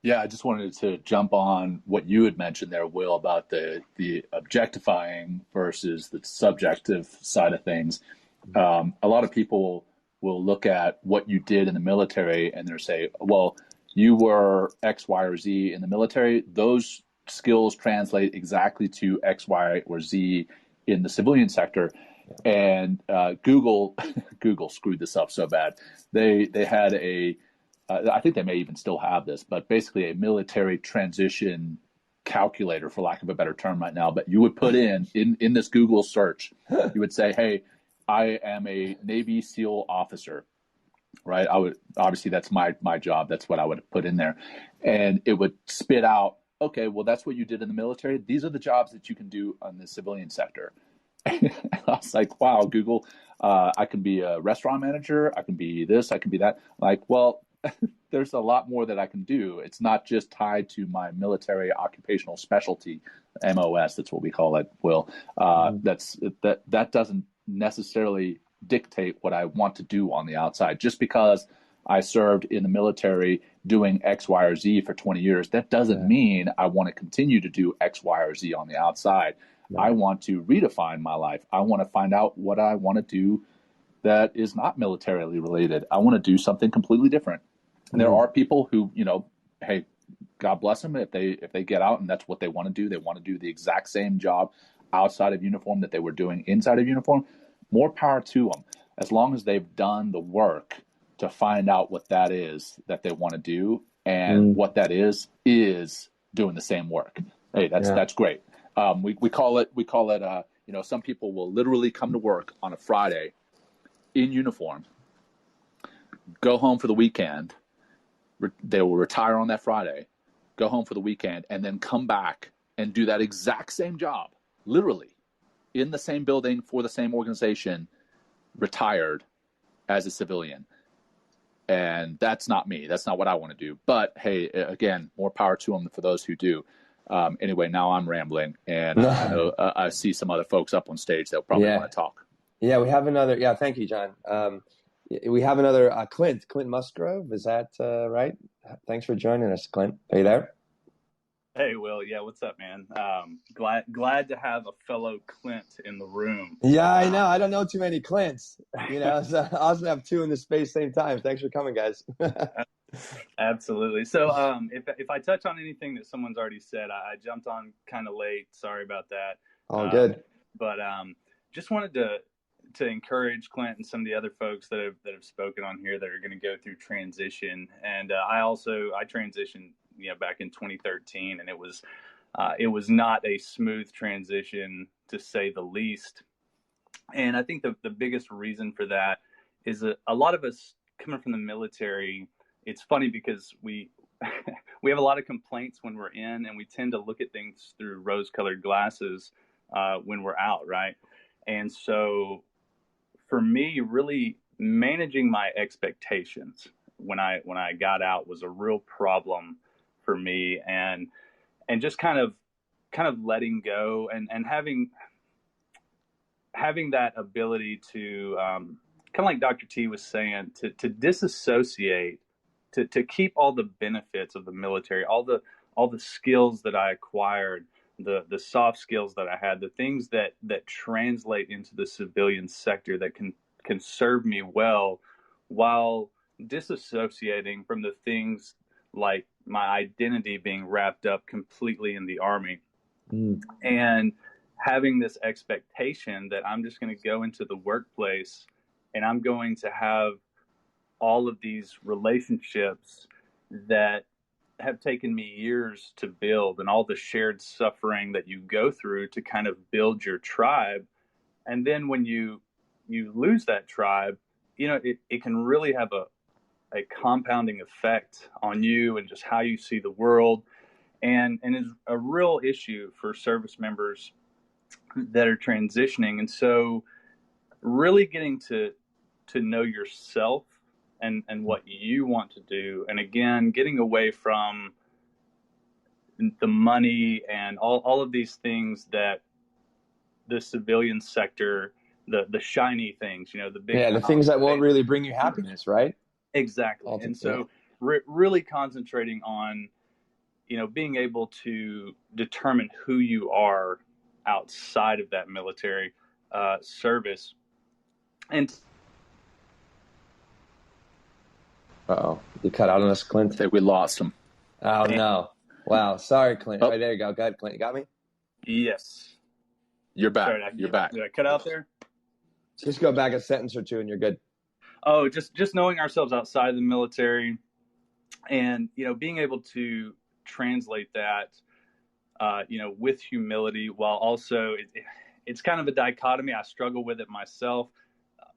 Yeah, I just wanted to jump on what you had mentioned there, Will, about the objectifying versus the subjective side of things. A lot of people will look at what you did in the military and they'll say, well, you were X, Y, or Z in the military. Those skills translate exactly to X, Y, or Z in the civilian sector. And Google screwed this up so bad. They had I think they may even still have this, but basically a military transition calculator, for lack of a better term right now. But you would put in this Google search, you would say, hey, I am a Navy SEAL officer. Right. Obviously that's my job. That's what I would put in there. And it would spit out, okay, well, that's what you did in the military. These are the jobs that you can do on the civilian sector. I was like, wow, Google, I can be a restaurant manager. I can be this, I can be that. Like, well, there's a lot more that I can do. It's not just tied to my military occupational specialty, MOS. That's what we call it, Will. That doesn't necessarily dictate what I want to do on the outside. Just because I served in the military doing X, Y, or Z for 20 years, that doesn't mean I want to continue to do X, Y, or Z on the outside. I want to redefine my life. I want to find out what I want to do that is not militarily related. I want to do something completely different. And there are people who, hey, God bless them if they get out and that's what they want to do. They want to do the exact same job outside of uniform that they were doing inside of uniform. More power to them, as long as they've done the work to find out what that is that they want to do, and what that is doing the same work. Hey, that's great. We call it. Some people will literally come to work on a Friday in uniform, go home for the weekend. They will retire on that Friday, go home for the weekend, and then come back and do that exact same job, literally, in the same building for the same organization, retired as a civilian. And that's not me. That's not what I want to do. But hey, again, more power to them for those who do. Anyway, now I'm rambling, and I know I see some other folks up on stage that probably want to talk. Yeah, we have another. Yeah, thank you, John. We have another Clint Musgrove. Is that right? Thanks for joining us, Clint. Are you there? Hey, Will. Yeah, what's up, man? Glad to have a fellow Clint in the room. Yeah, I know. I don't know too many Clints. So I also have two in the space same time. Thanks for coming, guys. Absolutely. So if I touch on anything that someone's already said, I jumped on kind of late. Sorry about that. All good. But just wanted to encourage Clint and some of the other folks that have spoken on here that are going to go through transition. And I transitioned back in 2013, and it was not a smooth transition, to say the least. And I think the biggest reason for that is a lot of us coming from the military. It's funny because we have a lot of complaints when we're in, and we tend to look at things through rose-colored glasses when we're out, right? And so for me, really managing my expectations when I got out was a real problem for me, and just kind of letting go and having that ability to kind of like Dr. T was saying, to disassociate, to keep all the benefits of the military, all the skills that I acquired, the soft skills that I had, the things that translate into the civilian sector that can serve me well, while disassociating from the things like my identity being wrapped up completely in the Army. And having this expectation that I'm just going to go into the workplace and I'm going to have all of these relationships that have taken me years to build, and all the shared suffering that you go through to kind of build your tribe. And then when you lose that tribe, you know, it can really have a compounding effect on you and just how you see the world, and is a real issue for service members that are transitioning. And so really getting to know yourself and what you want to do, and again getting away from the money and all of these things that the civilian sector, the shiny things, you know, the big the things that won't really bring you happiness, right? Exactly. And so really concentrating on, you know, being able to determine who you are outside of that military service. And you cut out on us, Clint. I think we lost him. Oh no! Wow, sorry, Clint. Oh, there you go. Go ahead, Clint. You got me? Yes. You're back. Sorry, you're back. Did I cut out there? Just go back a sentence or two, and you're good. Oh, just knowing ourselves outside of the military, and you know, being able to translate that, you know, with humility, while also it's kind of a dichotomy. I struggle with it myself,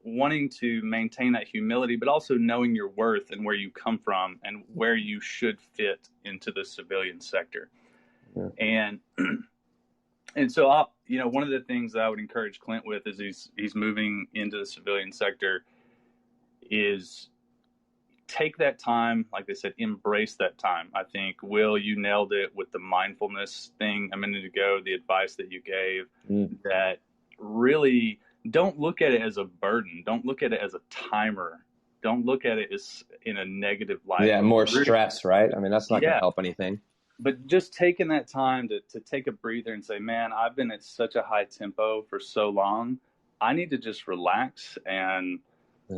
wanting to maintain that humility, but also knowing your worth and where you come from and where you should fit into the civilian sector. Yeah. And so, you know, one of the things that I would encourage Clint with as he's moving into the civilian sector is take that time. Like I said, embrace that time. I think, Will, you nailed it with the mindfulness thing a minute ago, the advice that you gave, that really don't look at it as a burden. Don't look at it as a timer. Don't look at it as in a negative light. Yeah, more stress, right? I mean, that's not going to help anything. But just taking that time to take a breather and say, man, I've been at such a high tempo for so long. I need to just relax and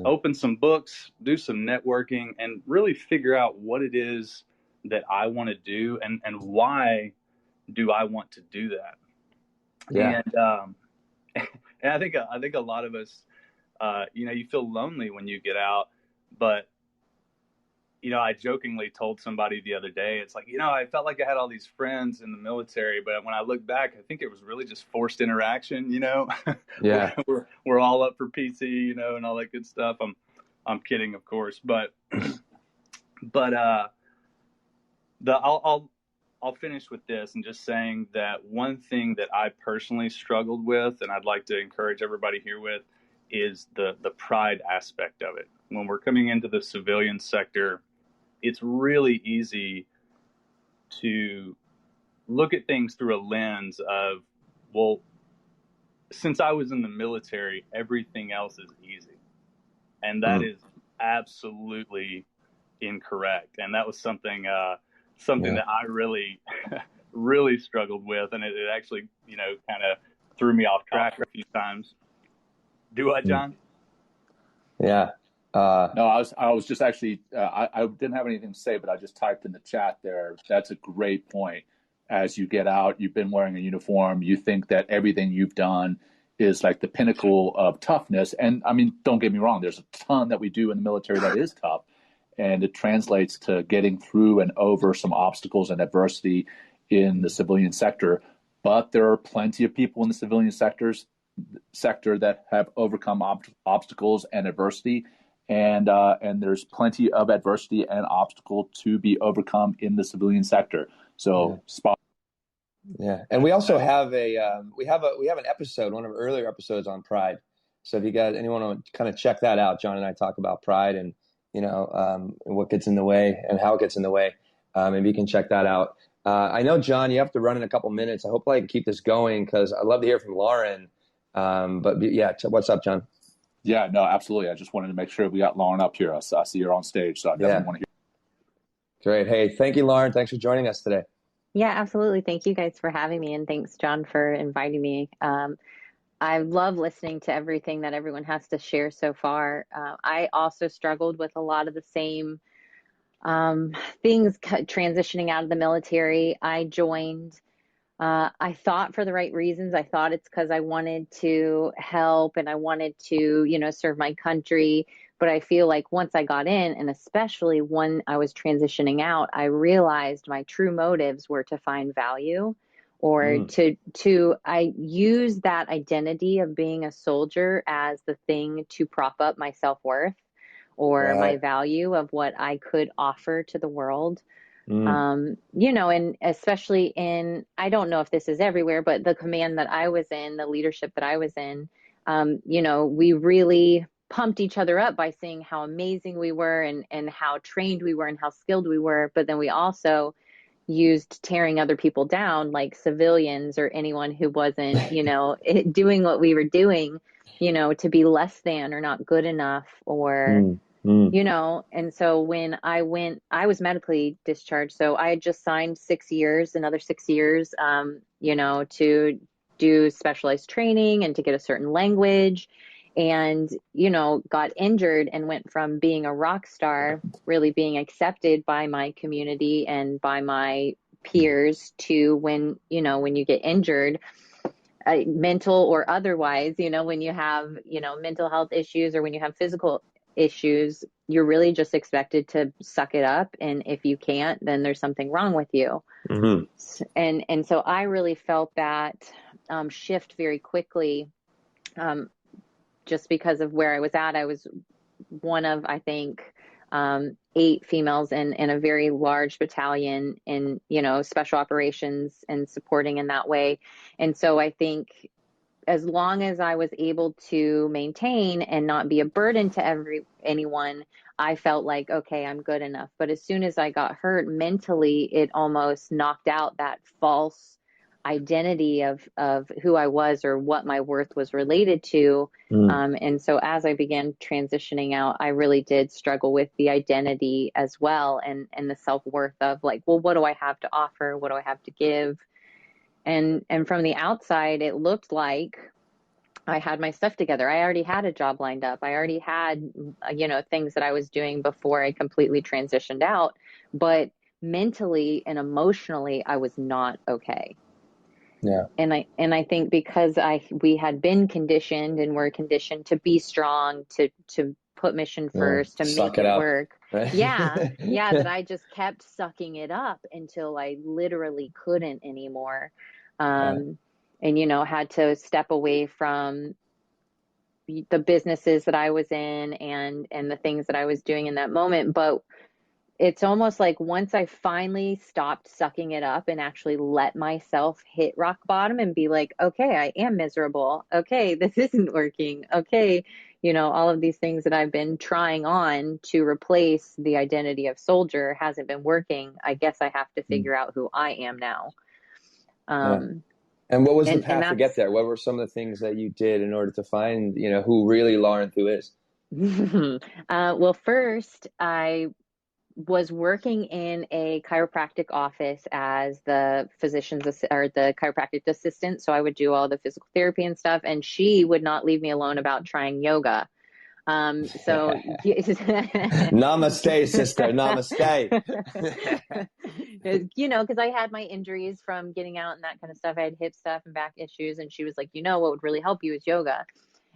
open some books, do some networking, and really figure out what it is that I want to do and why do I want to do that. Yeah. And I think a lot of us, you know, you feel lonely when you get out, but you know, I jokingly told somebody the other day, it's like, you know, I felt like I had all these friends in the military, but when I look back, I think it was really just forced interaction, you know. Yeah. we're all up for PC, you know, and all that good stuff. I'm kidding, of course, but I'll finish with this and just saying that one thing that I personally struggled with, and I'd like to encourage everybody here with, is the pride aspect of it. When we're coming into the civilian sector, it's really easy to look at things through a lens of, well, since I was in the military, everything else is easy. And that is absolutely incorrect. And that was something that I really, really struggled with. And it actually, you know, kind of threw me off track a few times. Do I, John? Yeah. No, I was just actually, I didn't have anything to say, but I just typed in the chat there. That's a great point. As you get out, you've been wearing a uniform, you think that everything you've done is like the pinnacle of toughness. And I mean, don't get me wrong, there's a ton that we do in the military that is tough. And it translates to getting through and over some obstacles and adversity in the civilian sector. But there are plenty of people in the civilian sector that have overcome obstacles and adversity. And there's plenty of adversity and obstacle to be overcome in the civilian sector. So Yeah, and we also have we have an episode, one of our earlier episodes on pride. So if you guys anyone want to kind of check that out, John and I talk about pride and you know and what gets in the way and how it gets in the way. Maybe you can check that out. I know, John, you have to run in a couple minutes. I hope I can keep this going because I'd love to hear from Lauren. But yeah, what's up, John? Yeah, no, absolutely. I just wanted to make sure we got Lauren up here. I see her on stage, so I definitely want to hear. Great. Hey, thank you, Lauren. Thanks for joining us today. Yeah, absolutely. Thank you guys for having me, and thanks, John, for inviting me. I love listening to everything that everyone has to share so far. I also struggled with a lot of the same things transitioning out of the military. I joined, I thought for the right reasons. I thought it's because I wanted to help and I wanted to, serve my country. But I feel like once I got in, and especially when I was transitioning out, I realized my true motives were to find value, or I use that identity of being a soldier as the thing to prop up my self-worth or my value of what I could offer to the world. And especially I don't know if this is everywhere, but the command that I was in, the leadership that I was in, we really pumped each other up by saying how amazing we were and how trained we were and how skilled we were. But then we also used tearing other people down, like civilians or anyone who wasn't, doing what we were doing, to be less than or not good enough or, and so when I was medically discharged. So I had just signed another 6 years, to do specialized training and to get a certain language. And, got injured and went from being a rock star, really being accepted by my community and by my peers, to when you get injured, mental or otherwise, when you have, mental health issues or when you have physical issues, you're really just expected to suck it up. And if you can't, then there's something wrong with you. And so I really felt that shift very quickly. Just because of where I was at. I was one of, I think, 8 females in a very large battalion in, special operations and supporting in that way. And so I think as long as I was able to maintain and not be a burden to anyone, I felt like, okay, I'm good enough. But as soon as I got hurt mentally, it almost knocked out that false identity of who I was or what my worth was related to. And so as I began transitioning out, I really did struggle with the identity as well, and the self-worth of like, well, what do I have to offer? What do I have to give? And from the outside, it looked like I had my stuff together. I already had a job lined up. I already had, things that I was doing before I completely transitioned out. But mentally and emotionally, I was not okay. Yeah. And I think because we had been conditioned and were conditioned to be strong, to put mission first, to make it work. Right? That I just kept sucking it up until I literally couldn't anymore. And, had to step away from the businesses that I was in and the things that I was doing in that moment. But it's almost like once I finally stopped sucking it up and actually let myself hit rock bottom and be like, okay, I am miserable. Okay, this isn't working. Okay, all of these things that I've been trying on to replace the identity of soldier hasn't been working. I guess I have to figure out who I am now. And what was the path to get there? What were some of the things that you did in order to find, who really Lauren Thew is? Well, first, I was working in a chiropractic office as the the chiropractic assistant. So I would do all the physical therapy and stuff, and she would not leave me alone about trying yoga. So namaste, sister, namaste. Because I had my injuries from getting out and that kind of stuff. I had hip stuff and back issues, and she was like, what would really help you is yoga.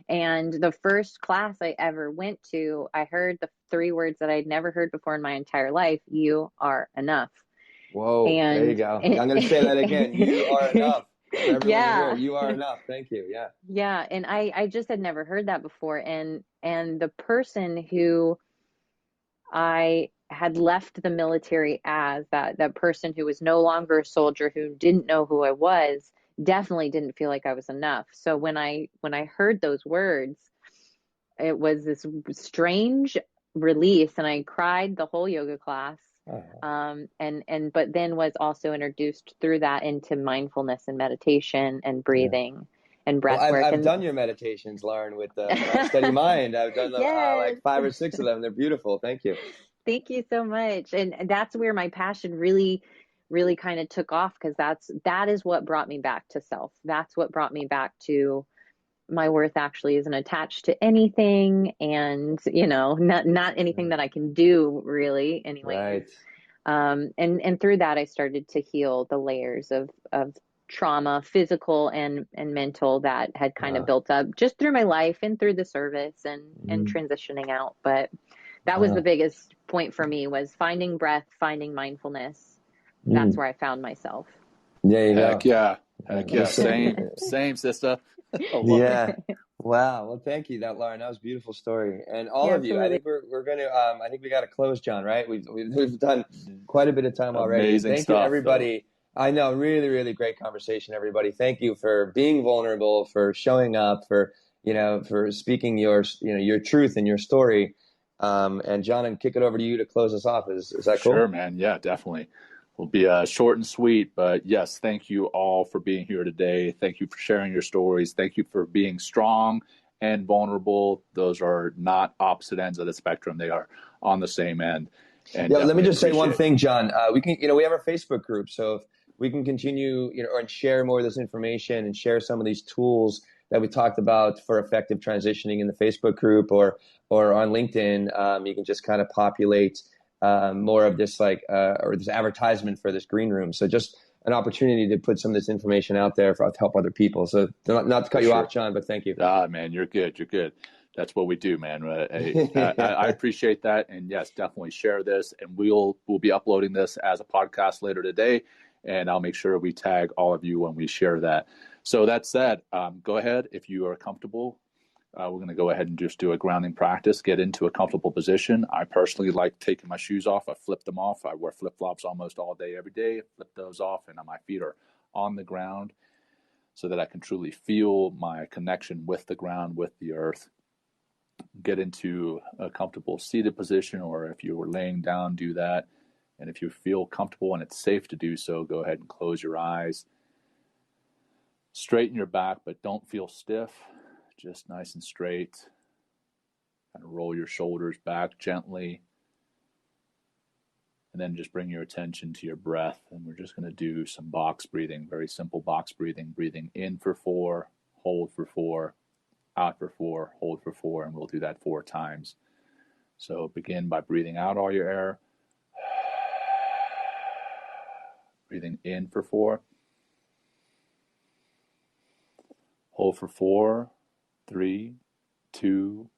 And the first class I ever went to, I heard the 3 words that I'd never heard before in my entire life: you are enough. Whoa, there you go. I'm going to say that again. You are enough. For everyone here, you are enough. Thank you. Yeah. Yeah. And I just had never heard that before. And the person who I had left the military as, that person who was no longer a soldier, who didn't know who I was, definitely didn't feel like I was enough. So when I heard those words, it was this strange release, and I cried the whole yoga class. But then was also introduced through that into mindfulness and meditation and breathing and breath work. I've done your meditations, Lauren, with Steady Mind. I've done them like 5 or 6 of them. They're beautiful. Thank you. Thank you so much. And that's where my passion really kind of took off, because that is what brought me back to self. That's what brought me back to my worth actually isn't attached to anything, and not anything that I can do really anyway. Right. And through that I started to heal the layers of trauma, physical and mental, that had kind of built up just through my life and through the service and transitioning out. But that was the biggest point for me, was finding breath, finding mindfulness. That's where I found myself. Yeah, Heck yeah. Same sister. Yeah. Wow. Well, thank you, Lauren. That was a beautiful story. And all of you, I think we're going to, I think we got to close, John, right? We've done quite a bit of time already. Amazing Thank stuff, you, everybody. I know, really, really great conversation, everybody. Thank you for being vulnerable, for showing up, for speaking your truth and your story. And John, and kick it over to you to close us off. Is that cool? Sure, man. Yeah, definitely. We'll be short and sweet, but yes, thank you all for being here today. Thank you for sharing your stories. Thank you for being strong and vulnerable. Those are not opposite ends of the spectrum. They are on the same end. And yeah, let me just say one thing, John. We can, we have our Facebook group, so if we can continue, and share more of this information and share some of these tools that we talked about for effective transitioning in the Facebook group or on LinkedIn. You can just kind of populate more of this, or this advertisement for this green room. So just an opportunity to put some of this information out there to help other people. So not to cut you off, John, but thank you. Man, you're good. You're good. That's what we do, man. I appreciate that. And yes, definitely share this, and we'll be uploading this as a podcast later today. And I'll make sure we tag all of you when we share that. So that said, go ahead. If you are comfortable, we're going to go ahead and just do a grounding practice, get into a comfortable position. I personally like taking my shoes off. I flip them off. I wear flip-flops almost all day, every day. Flip those off, and my feet are on the ground so that I can truly feel my connection with the ground, with the earth. Get into a comfortable seated position, or if you were laying down, do that. And if you feel comfortable and it's safe to do so, go ahead and close your eyes. Straighten your back, but don't feel stiff. Just nice and straight. Kind of roll your shoulders back gently. And then just bring your attention to your breath. And we're just going to do some box breathing, very simple box breathing. Breathing in for 4, hold for 4, out for 4, hold for 4. And we'll do that 4 times. So begin by breathing out all your air. Breathing in for 4. Hold for 4, 3, 2,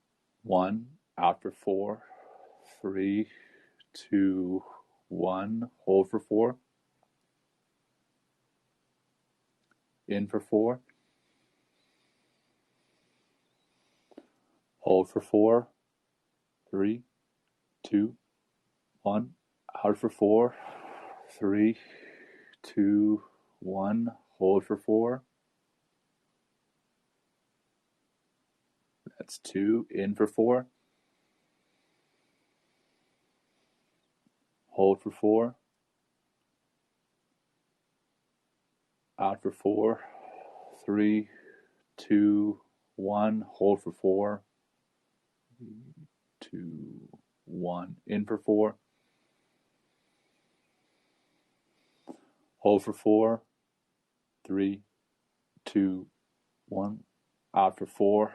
1. Out for 4, 3, 2, 1. Hold for 4. In for 4. Hold for 4, 3, 2, 1. Out for 4, 3, 2, 1. Hold for 4. That's 2. In for 4. Hold for 4. Out for 4. 3, 2, 1. Hold for 4. 2, 1. In for 4. Hold for 4. 3, 2, 1. Out for 4.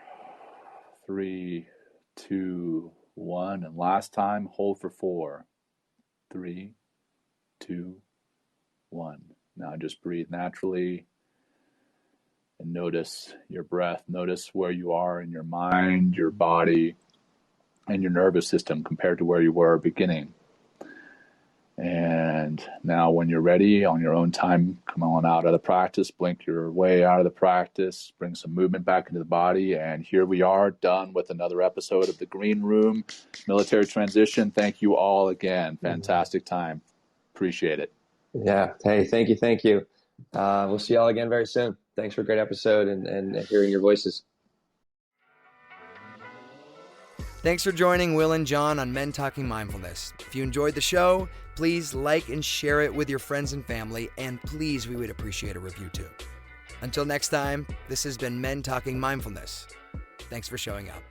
3, 2, 1. And last time, hold for 4. 3, 2, 1. Now just breathe naturally and notice your breath. Notice where you are in your mind, your body, and your nervous system compared to where you were beginning. And now when you're ready, on your own time, come on out of the practice, blink your way out of the practice, bring some movement back into the body. And here we are, done with another episode of the Green Room, Military Transition. Thank you all again. Fantastic time. Appreciate it. Yeah. Hey, thank you. We'll see y'all again very soon. Thanks for a great episode and hearing your voices. Thanks for joining Will and John on Men Talking Mindfulness. If you enjoyed the show, please like and share it with your friends and family, and please, we would appreciate a review too. Until next time, this has been Men Talking Mindfulness. Thanks for showing up.